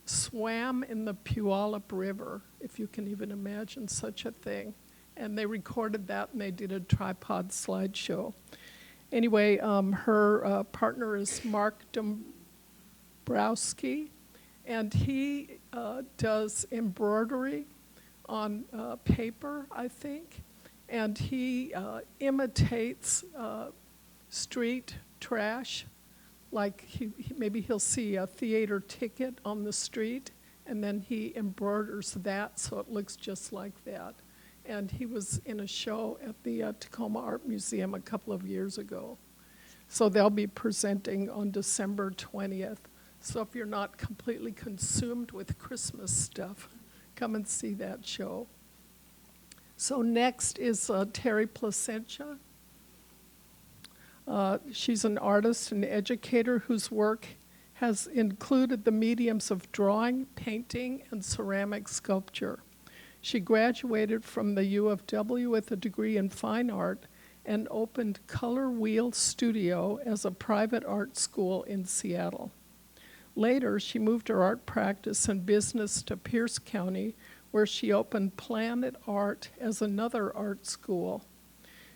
swam in the Puyallup River, if you can even imagine such a thing. And they recorded that and they did a Tripod slideshow. Anyway, her partner is Mark Browski, and he does embroidery on paper, I think, and he imitates street trash. Like maybe he'll see a theater ticket on the street, and then he embroiders that so it looks just like that. And he was in a show at the Tacoma Art Museum a couple of years ago. So they'll be presenting on December 20th. So if you're not completely consumed with Christmas stuff, come and see that show. So next is Terri Placentia. She's an artist and educator whose work has included the mediums of drawing, painting, and ceramic sculpture. She graduated from the U of W with a degree in fine art and opened Color Wheel Studio as a private art school in Seattle. Later, she moved her art practice and business to Pierce County, where she opened Planet Art as another art school.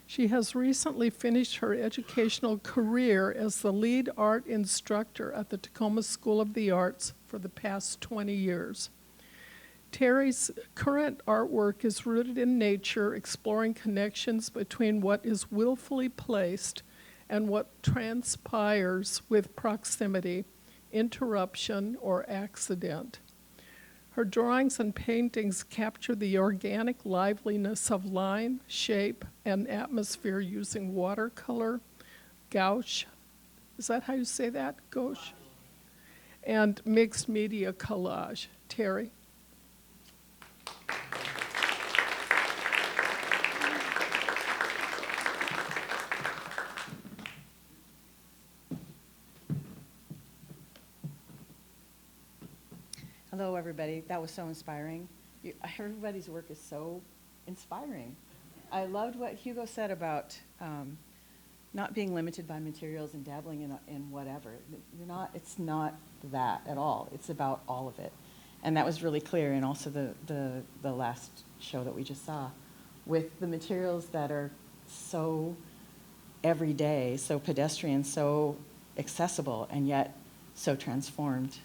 She has recently finished her educational career as the lead art instructor at the Tacoma School of the Arts for the past 20 years. Terri's current artwork is rooted in nature, exploring connections between what is willfully placed and what transpires with proximity, interruption, or accident. Her drawings and paintings capture the organic liveliness of line, shape, and atmosphere using watercolor, gouache, is that how you say that? Gouache? And mixed media collage. Terri? Hello, everybody. That was so inspiring. Everybody's work is so inspiring. I loved what Hugo said about not being limited by materials and dabbling in whatever. It's not that at all. It's about all of it. And that was really clear, and also the last show that we just saw, with the materials that are so everyday, so pedestrian, so accessible, and yet so transformed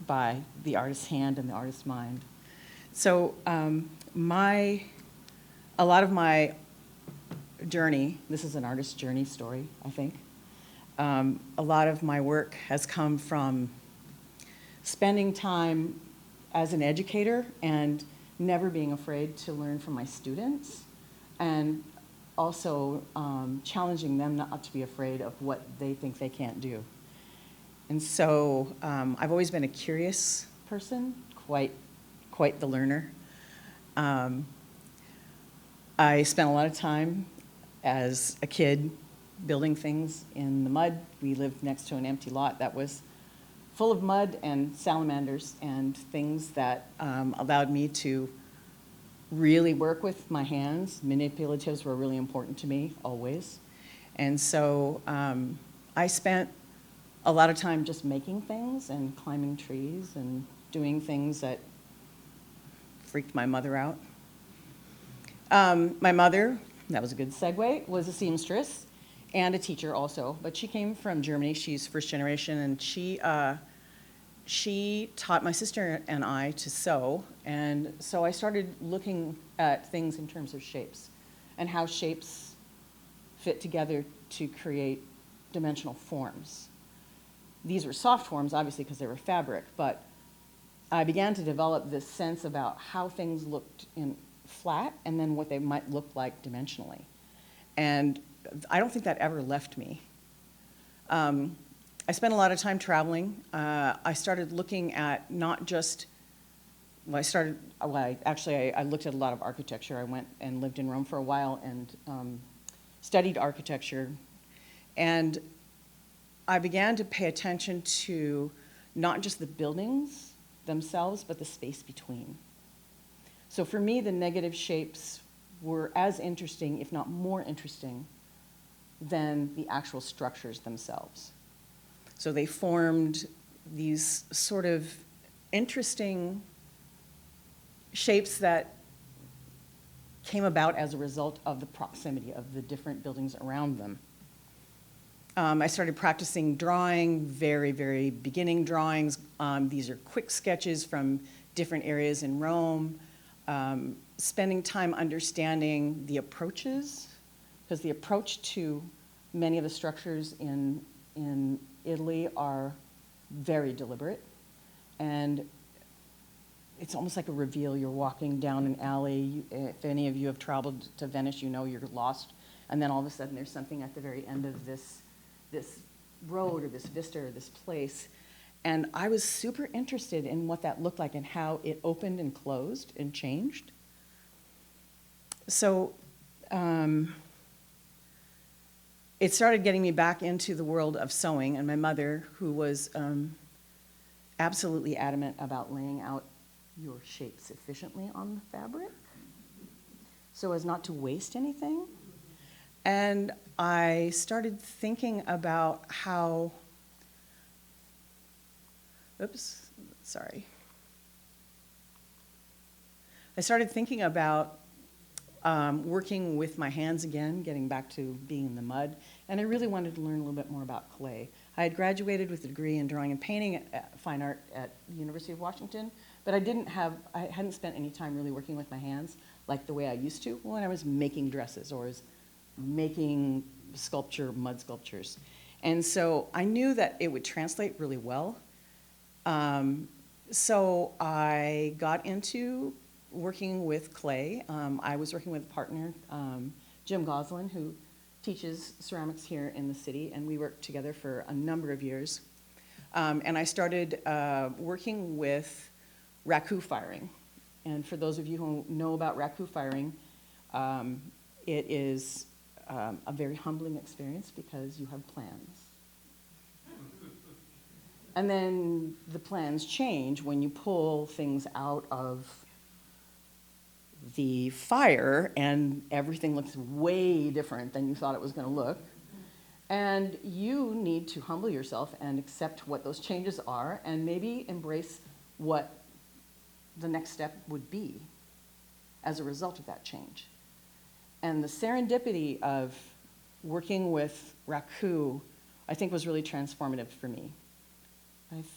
by the artist's hand and the artist's mind. So a lot of my journey, this is an artist's journey story, I think. A lot of my work has come from spending time as an educator and never being afraid to learn from my students, and also challenging them not to be afraid of what they think they can't do. And so I've always been a curious person, quite the learner. I spent a lot of time as a kid building things in the mud. We lived next to an empty lot that was full of mud and salamanders and things that allowed me to really work with my hands. Manipulatives were really important to me, always. And so I spent a lot of time just making things and climbing trees and doing things that freaked my mother out. My mother, that was a good segue, was a seamstress and a teacher also, but she came from Germany. She's first generation, and she taught my sister and I to sew, and so I started looking at things in terms of shapes and how shapes fit together to create dimensional forms. These were soft forms, obviously, because they were fabric, but I began to develop this sense about how things looked in flat and then what they might look like dimensionally. And I don't think that ever left me. I spent a lot of time traveling. I started looking at not just, I looked at a lot of architecture. I went and lived in Rome for a while and studied architecture. And I began to pay attention to not just the buildings themselves, but the space between. So for me, the negative shapes were as interesting, if not more interesting, than the actual structures themselves. So they formed these sort of interesting shapes that came about as a result of the proximity of the different buildings around them. I started practicing drawing, very, very beginning drawings. These are quick sketches from different areas in Rome. Spending time understanding the approaches, because the approach to many of the structures in Italy are very deliberate. And it's almost like a reveal. You're walking down an alley. If any of you have traveled to Venice, you know you're lost. And then all of a sudden there's something at the very end of this road or this vista or this place. And I was super interested in what that looked like and how it opened and closed and changed. So it started getting me back into the world of sewing, and my mother, who was absolutely adamant about laying out your shapes efficiently on the fabric so as not to waste anything. And I started thinking about how, I started thinking about working with my hands again, getting back to being in the mud, and I really wanted to learn a little bit more about clay. I had graduated with a degree in drawing and painting at fine art at the University of Washington, but I hadn't spent any time really working with my hands like the way I used to when I was making dresses or was making mud sculptures. And so I knew that it would translate really well. So I got into working with clay. I was working with a partner, Jim Goslin, who teaches ceramics here in the city, and we worked together for a number of years. And I started working with raku firing. And for those of you who know about raku firing, it is a very humbling experience because you have plans. And then the plans change when you pull things out of the fire and everything looks way different than you thought it was going to look. And you need to humble yourself and accept what those changes are and maybe embrace what the next step would be as a result of that change. And the serendipity of working with raku, I think, was really transformative for me.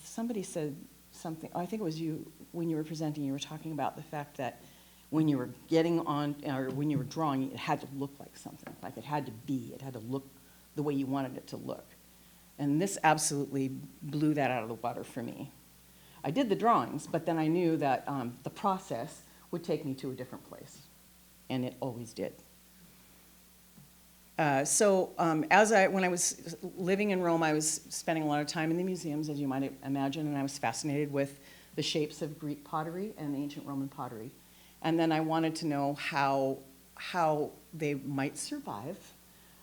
Somebody said something, I think it was you, when you were presenting, you were talking about the fact that when you were getting on, or when you were drawing, it had to look like something, like it had to look the way you wanted it to look. And this absolutely blew that out of the water for me. I did the drawings, but then I knew that the process would take me to a different place, and it always did. When I was living in Rome, I was spending a lot of time in the museums, as you might imagine, and I was fascinated with the shapes of Greek pottery and ancient Roman pottery. And then I wanted to know how they might survive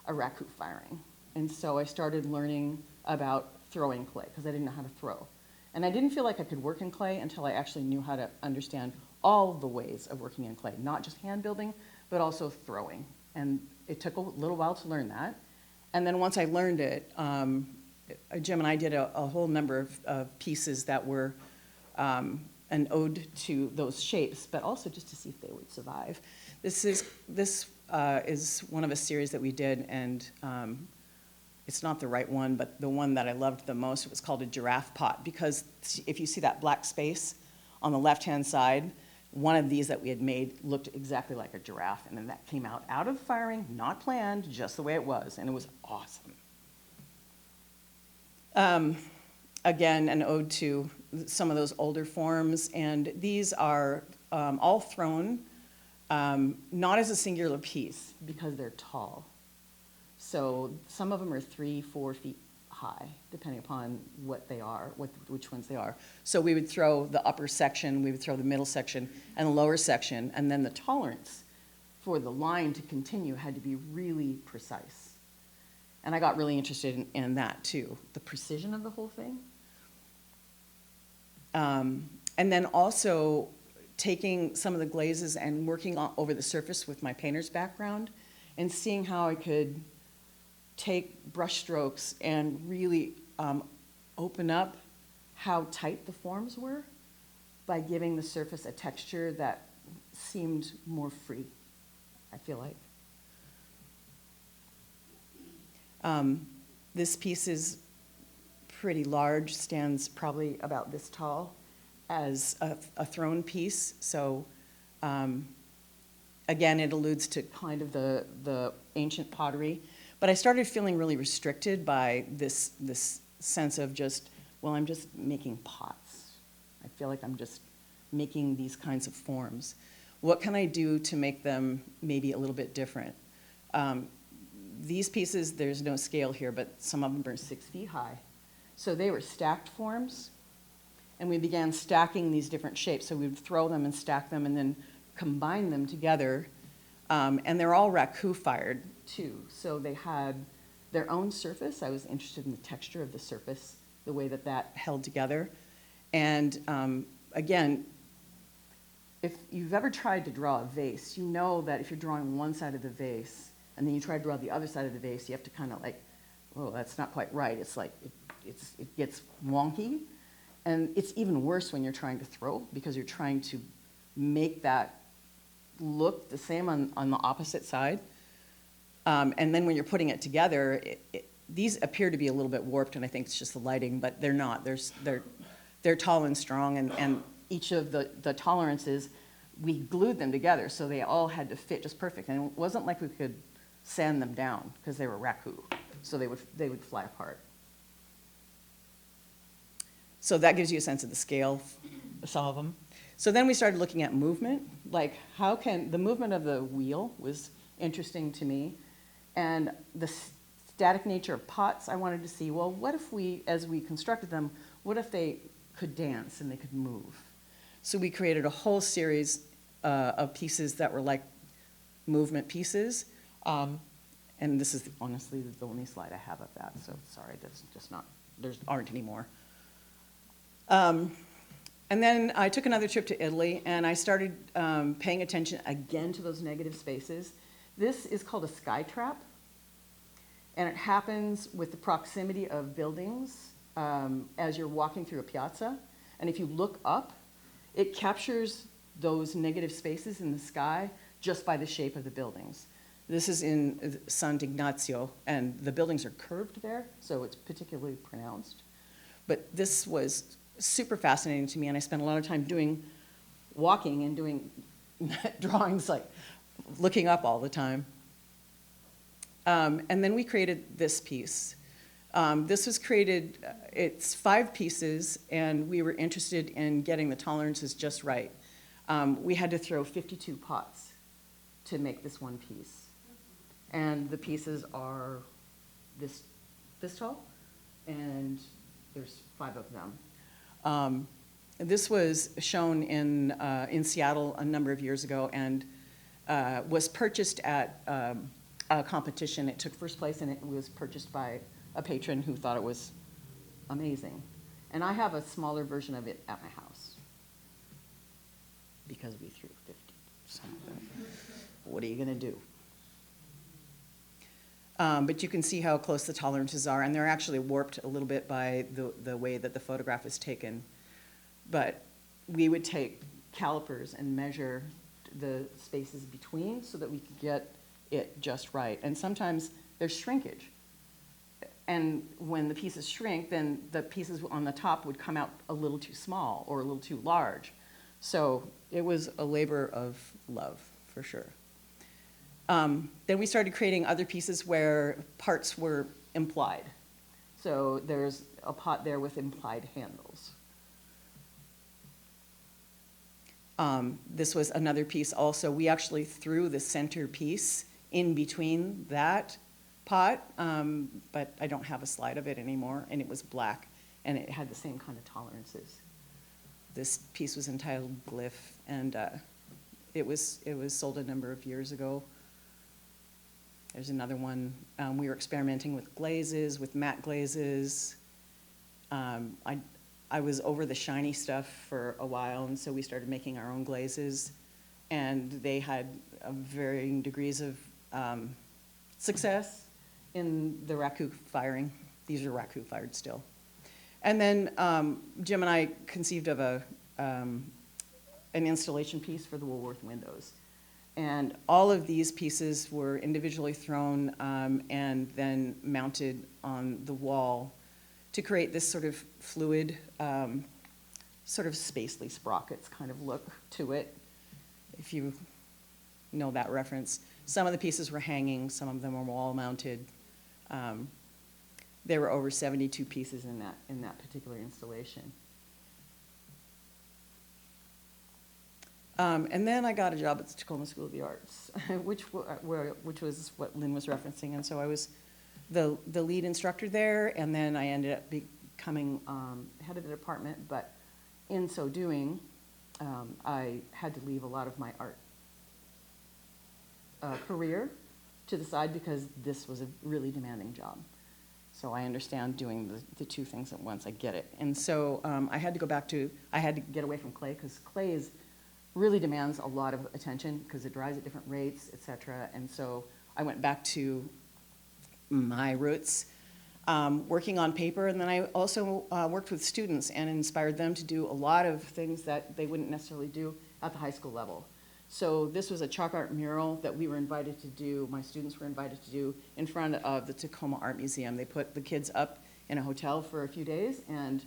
a raku firing. And so I started learning about throwing clay, because I didn't know how to throw. And I didn't feel like I could work in clay until I actually knew how to understand all the ways of working in clay, not just hand building, but also throwing. And it took a little while to learn that. And then once I learned it, Jim and I did a whole number of pieces that were an ode to those shapes, but also just to see if they would survive. This is one of a series that we did, and it's not the right one, but the one that I loved the most, it was called a giraffe pot, because if you see that black space on the left-hand side, one of these that we had made looked exactly like a giraffe, and then that came out of the firing, not planned, just the way it was, and it was awesome. Again, an ode to some of those older forms, and these are all thrown not as a singular piece, because they're tall. So some of them are 3-4 feet high, depending upon what they are, which ones they are. So we would throw the upper section, we would throw the middle section, and the lower section, and then the tolerance for the line to continue had to be really precise. And I got really interested in that too, the precision of the whole thing. And then also taking some of the glazes and working over the surface with my painter's background and seeing how I could take brush strokes and really open up how tight the forms were by giving the surface a texture that seemed more free, I feel like. This piece is pretty large, stands probably about this tall as a throne piece. So again, it alludes to kind of the ancient pottery. But I started feeling really restricted by this sense of just, well, I'm just making pots. I feel like I'm just making these kinds of forms. What can I do to make them maybe a little bit different? These pieces, there's no scale here, but some of them are 6 feet high. So they were stacked forms, and we began stacking these different shapes. So we would throw them and stack them and then combine them together. And they're all raku fired too. So they had their own surface. I was interested in the texture of the surface, the way that that held together. And again, if you've ever tried to draw a vase, you know that if you're drawing one side of the vase and then you try to draw the other side of the vase, you have to kind of like, oh, that's not quite right. It's like, it gets wonky. And it's even worse when you're trying to throw, because you're trying to make that look the same on the opposite side. And then when you're putting it together, these appear to be a little bit warped, and I think it's just the lighting, but they're not. They're tall and strong, and each of the tolerances, we glued them together, so they all had to fit just perfect. And it wasn't like we could sand them down, because they were raku, so they would fly apart. So that gives you a sense of the scale of some of them. So then we started looking at movement, like how can, the movement of the wheel was interesting to me, and the static nature of pots, I wanted to see, well, what if we, as we constructed them, what if they could dance and they could move? So we created a whole series of pieces that were like movement pieces, and this is honestly the only slide I have of that, so sorry, that's just not, there aren't any more. And then I took another trip to Italy, and I started paying attention again to those negative spaces. This is called a sky trap, and it happens with the proximity of buildings as you're walking through a piazza. And if you look up, it captures those negative spaces in the sky just by the shape of the buildings. This is in Sant'Ignazio, and the buildings are curved there, so it's particularly pronounced. But this was super fascinating to me, and I spent a lot of time walking and doing drawings, like looking up all the time. And then we created this piece. This was created, it's 5 pieces, and we were interested in getting the tolerances just right. We had to throw 52 pots to make this one piece. And the pieces are this tall, and there's 5 of them. This was shown in Seattle a number of years ago, and was purchased at a competition. It took first place, and it was purchased by a patron who thought it was amazing. And I have a smaller version of it at my house because we threw 50. So what are you going to do? But you can see how close the tolerances are, and they're actually warped a little bit by the way that the photograph is taken. But we would take calipers and measure the spaces between so that we could get it just right. And sometimes there's shrinkage. And when the pieces shrink, then the pieces on the top would come out a little too small or a little too large. So it was a labor of love, for sure. Then we started creating other pieces where parts were implied. So there's a pot there with implied handles. This was another piece also. We actually threw the center piece in between that pot, but I don't have a slide of it anymore, and it was black, and it had the same kind of tolerances. This piece was entitled Glyph, and it was sold a number of years ago. There's another one. We were experimenting with glazes, with matte glazes. I was over the shiny stuff for a while, and so we started making our own glazes, and they had varying degrees of success in the raku firing. These are raku fired still. And then Jim and I conceived of an installation piece for the Woolworth windows. And all of these pieces were individually thrown and then mounted on the wall to create this sort of fluid, sort of spacely sprockets kind of look to it, if you know that reference. Some of the pieces were hanging, some of them were wall mounted. There were over 72 pieces in that particular installation. And then I got a job at the Tacoma School of the Arts, which was what Lynn was referencing. And so I was the lead instructor there, and then I ended up becoming head of the department. But in so doing, I had to leave a lot of my art career to the side because this was a really demanding job. So I understand doing the two things at once. I get it. And so I had to get away from clay, because clay really demands a lot of attention because it dries at different rates, et cetera. And so I went back to my roots, working on paper. And then I also worked with students and inspired them to do a lot of things that they wouldn't necessarily do at the high school level. So this was a chalk art mural that we were invited to do, my students were invited to do in front of the Tacoma Art Museum. They put the kids up in a hotel for a few days, and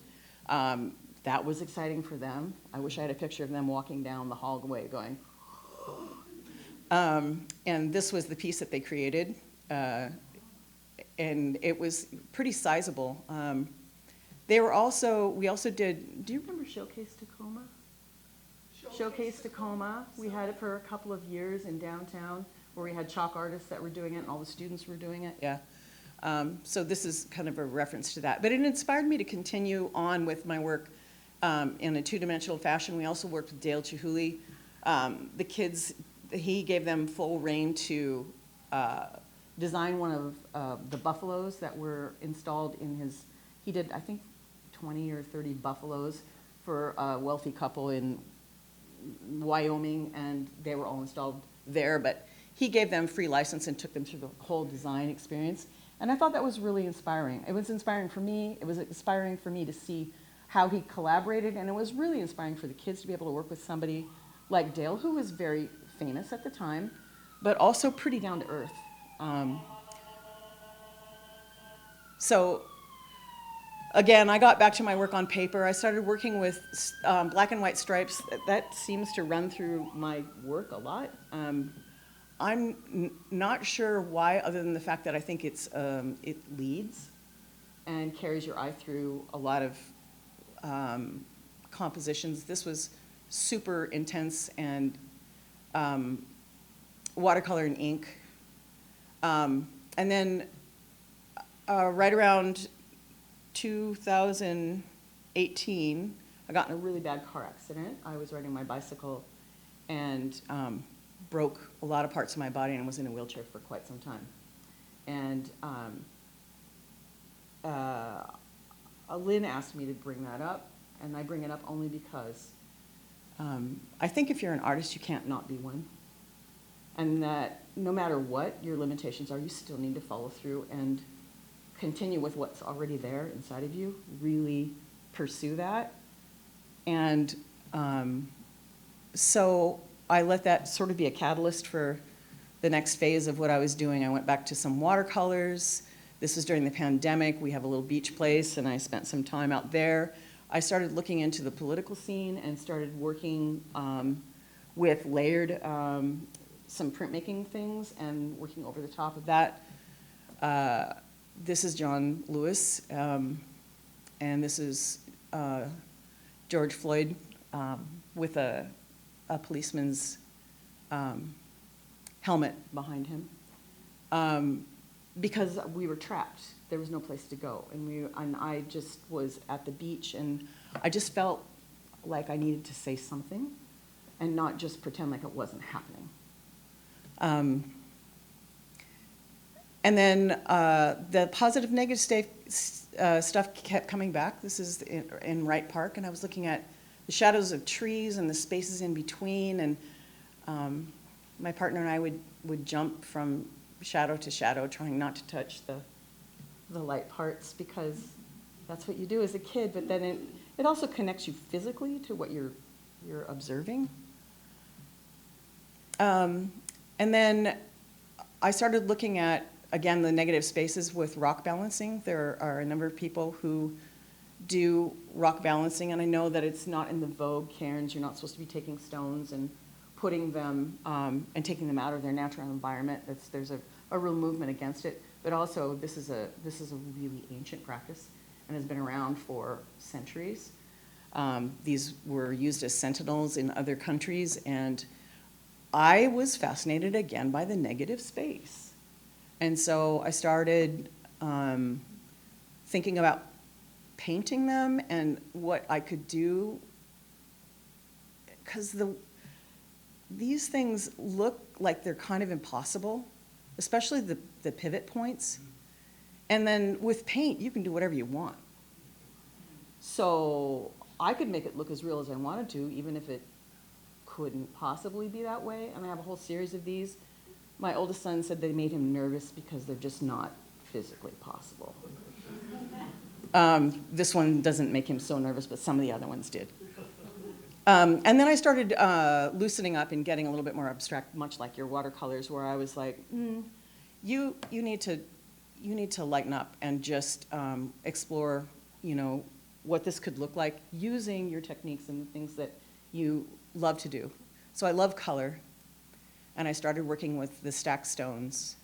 that was exciting for them. I wish I had a picture of them walking down the hallway going, and this was the piece that they created, and it was pretty sizable. We also did, do you remember Showcase Tacoma? Showcase Tacoma. We had it for a couple of years in downtown, where we had chalk artists that were doing it and all the students were doing it. Yeah. So this is kind of a reference to that. But it inspired me to continue on with my work in a two-dimensional fashion. We also worked with Dale Chihuly. The kids, he gave them full reign to design one of the buffaloes that were installed in his, he did, I think, 20 or 30 buffaloes for a wealthy couple in Wyoming, and they were all installed there, but he gave them free license and took them through the whole design experience. And I thought that was really inspiring. It was inspiring for me. It was inspiring for me to see how he collaborated, and it was really inspiring for the kids to be able to work with somebody like Dale, who was very famous at the time, but also pretty down to earth. So again, I got back to my work on paper. I started working with black and white stripes. That seems to run through my work a lot. I'm not sure why, other than the fact that I think it leads and carries your eye through a lot of compositions. This was super intense and watercolor and ink. And then right around 2018, I got in a really bad car accident. I was riding my bicycle and broke a lot of parts of my body and was in a wheelchair for quite some time. And Lynn asked me to bring that up, and I bring it up only because I think if you're an artist, you can't not be one. And that no matter what your limitations are, you still need to follow through and continue with what's already there inside of you, really pursue that. And so I let that sort of be a catalyst for the next phase of what I was doing. I went back to some watercolors. This was during the pandemic. We have a little beach place, and I spent some time out there. I started looking into the political scene and started working with layered, some printmaking things and working over the top of that. This is John Lewis, and this is George Floyd with a policeman's helmet behind him, because we were trapped. There was no place to go, and I just was at the beach, and I just felt like I needed to say something and not just pretend like it wasn't happening. And then the positive, negative stuff kept coming back. This is in Wright Park, and I was looking at the shadows of trees and the spaces in between, and my partner and I would jump from shadow to shadow, trying not to touch the light parts, because that's what you do as a kid, but then it also connects you physically to what you're observing. And then I started looking at, again, the negative spaces with rock balancing. There are a number of people who do rock balancing, and I know that it's not in the vogue cairns. You're not supposed to be taking stones and putting them and taking them out of their natural environment. There's a real movement against it. But also, this is a really ancient practice and has been around for centuries. These were used as sentinels in other countries, and I was fascinated again by the negative space. And so I started thinking about painting them and what I could do, because these things look like they're kind of impossible, especially the pivot points. And then with paint, you can do whatever you want. So I could make it look as real as I wanted to, even if it couldn't possibly be that way. And I have a whole series of these. My oldest son said they made him nervous because they're just not physically possible. This one doesn't make him so nervous, but some of the other ones did. And then I started loosening up and getting a little bit more abstract, much like your watercolors, where I was like, you need to lighten up and just explore, what this could look like using your techniques and the things that you love to do. So I love color, and I started working with the stacked stones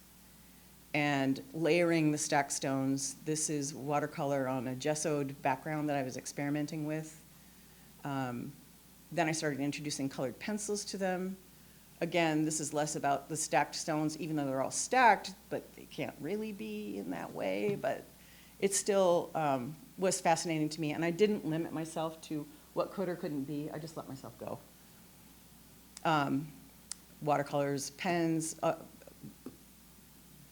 and layering the stacked stones. This is watercolor on a gessoed background that I was experimenting with. Then I started introducing colored pencils to them. Again, this is less about the stacked stones, even though they're all stacked, but they can't really be in that way. But it still was fascinating to me, and I didn't limit myself to what could or couldn't be. I just let myself go. Watercolors, pens,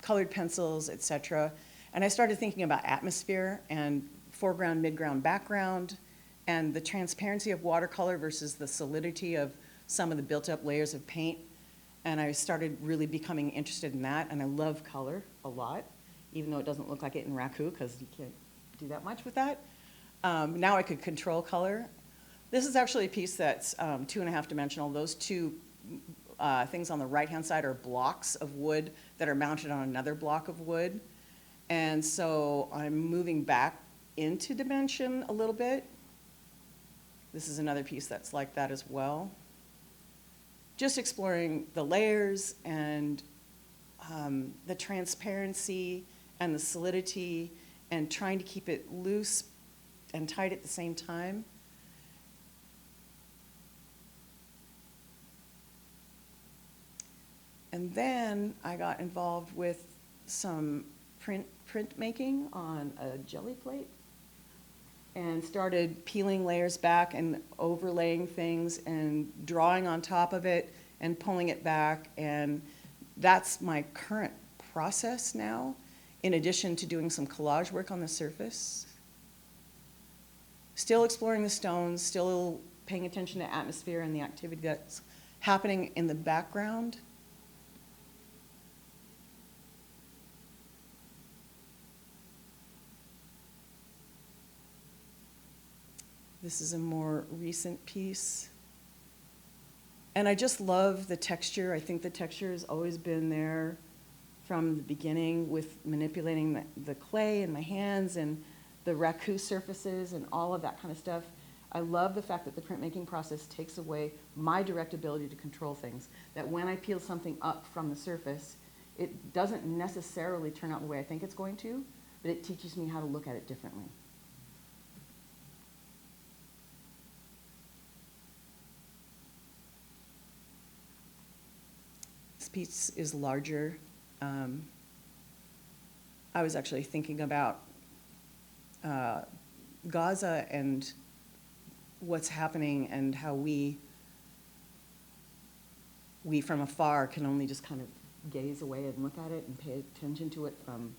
colored pencils, etc. And I started thinking about atmosphere and foreground, midground, background, and the transparency of watercolor versus the solidity of some of the built-up layers of paint. And I started really becoming interested in that, and I love color a lot, even though it doesn't look like it in Raku, because you can't do that much with that. Now I could control color. This is actually a piece that's 2.5 dimensional. Those two things on the right-hand side are blocks of wood that are mounted on another block of wood. And so I'm moving back into dimension a little bit. This is another piece that's like that as well. Just exploring the layers and the transparency and the solidity and trying to keep it loose and tight at the same time. And then I got involved with some printmaking on a jelly plate and started peeling layers back and overlaying things and drawing on top of it and pulling it back. And that's my current process now, in addition to doing some collage work on the surface. Still exploring the stones, still paying attention to atmosphere and the activity that's happening in the background. This is a more recent piece. And I just love the texture. I think the texture has always been there from the beginning with manipulating the clay in my hands and the raku surfaces and all of that kind of stuff. I love the fact that the printmaking process takes away my direct ability to control things. That when I peel something up from the surface, it doesn't necessarily turn out the way I think it's going to, but it teaches me how to look at it differently. This piece is larger. I was actually thinking about Gaza and what's happening and how we from afar can only just kind of gaze away and look at it and pay attention to it from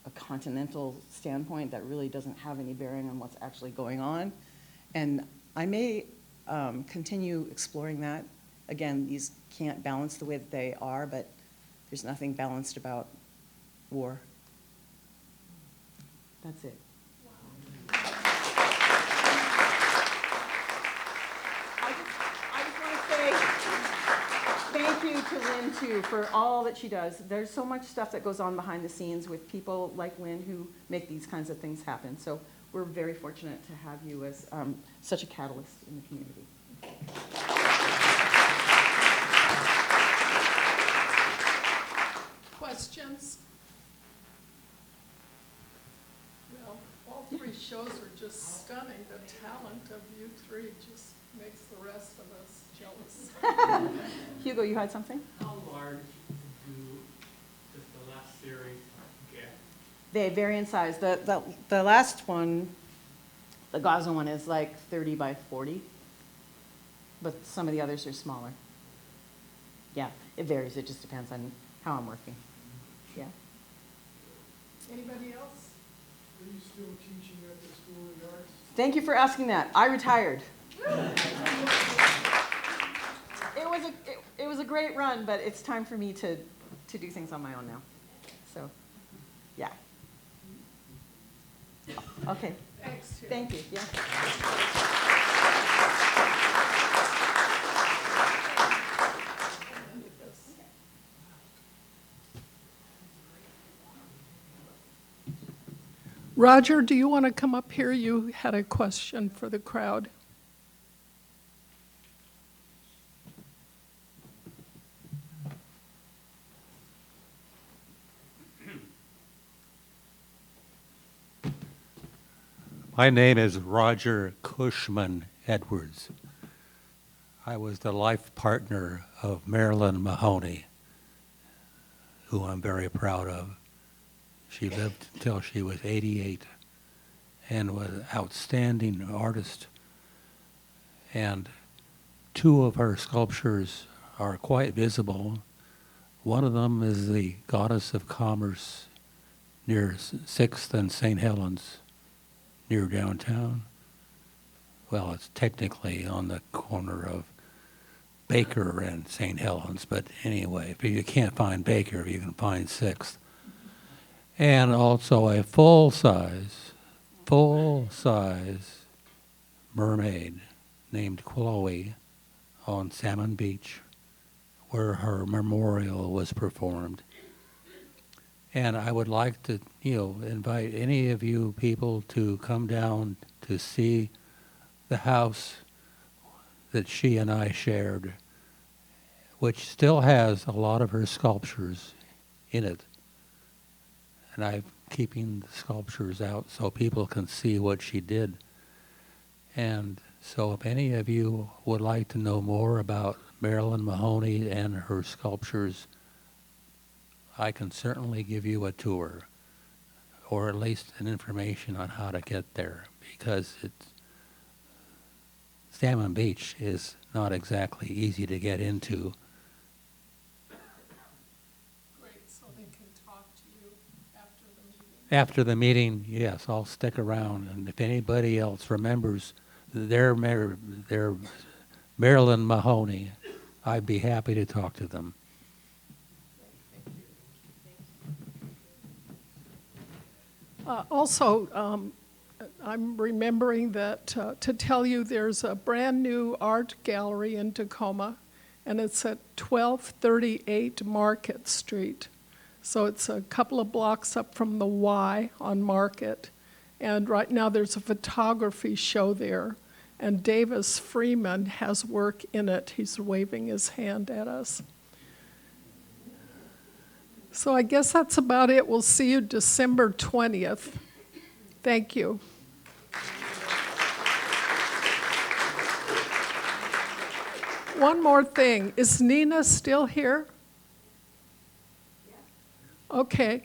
a continental standpoint that really doesn't have any bearing on what's actually going on. And I may continue exploring that. Again, these can't balance the way that they are, but there's nothing balanced about war. That's it. I just want to say thank thank you to Lynn, too, for all that she does. There's so much stuff that goes on behind the scenes with people like Lynn who make these kinds of things happen. So we're very fortunate to have you as such a catalyst in the community. Questions? Well, all three shows are just stunning. The talent of you three just makes the rest of us jealous. Hugo, you had something? How large do just the last series get? They vary in size. The last one, the Gaza one, is like 30 by 40, but some of the others are smaller. Yeah, it varies. It just depends on how I'm working. Yeah. Anybody else? Are you still teaching at the School of the Arts? Thank you for asking that. I retired. It was a great run, but it's time for me to do things on my own now. So, yeah. Okay. Thanks, Terri. Thank you. Yeah. Roger, do you want to come up here? You had a question for the crowd. My name is Roger Cushman Edwards. I was the life partner of Marilyn Mahoney, who I'm very proud of. She lived until she was 88 and was an outstanding artist. And two of her sculptures are quite visible. One of them is the Goddess of Commerce near 6th and St. Helens, near downtown. Well, it's technically on the corner of Baker and St. Helens, but anyway, if you can't find Baker, you can find 6th. And also a full-size mermaid named Chloe on Salmon Beach, where her memorial was performed. And I would like to, invite any of you people to come down to see the house that she and I shared, which still has a lot of her sculptures in it. And I'm keeping the sculptures out so people can see what she did. And so if any of you would like to know more about Marilyn Mahoney and her sculptures, I can certainly give you a tour, or at least an information on how to get there, because Salmon Beach is not exactly easy to get into. Great, so they can talk to you after the meeting. After the meeting, yes, I'll stick around, and if anybody else remembers their Marilyn Mahoney, I'd be happy to talk to them. Also, I'm remembering that to tell you there's a brand new art gallery in Tacoma, and it's at 1238 Market Street. So it's a couple of blocks up from the Y on Market. And right now there's a photography show there, and Davis Freeman has work in it. He's waving his hand at us. So I guess that's about it. We'll see you December 20th. Thank you. One more thing. Is Nina still here? Okay.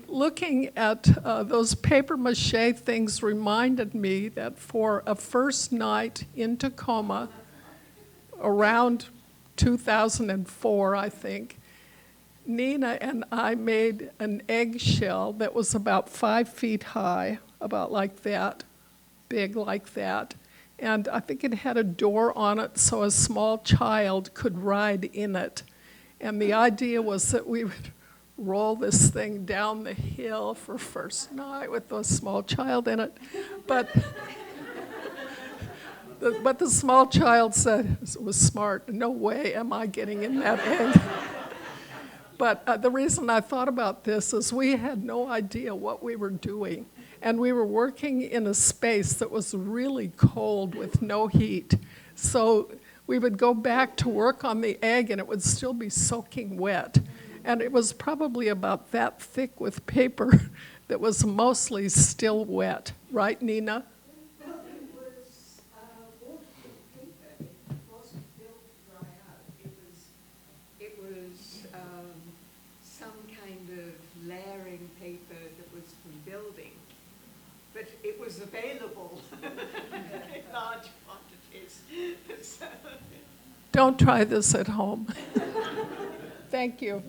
Looking at those papier-mâché things reminded me that for a first night in Tacoma, around 2004, I think, Nina and I made an eggshell that was about 5 feet high, about like that, big like that. And I think it had a door on it so a small child could ride in it. And the idea was that we would roll this thing down the hill for first night with a small child in it. But But the small child said it was smart. No way am I getting in that egg. But the reason I thought about this is we had no idea what we were doing. And we were working in a space that was really cold with no heat. So we would go back to work on the egg and it would still be soaking wet. And it was probably about that thick with paper that was mostly still wet. Right, Nina? Well, it was waterproof paper. It wasn't built to dry out. It was some kind of layering paper that was from building. But it was available in large quantities. So. Don't try this at home. Thank you.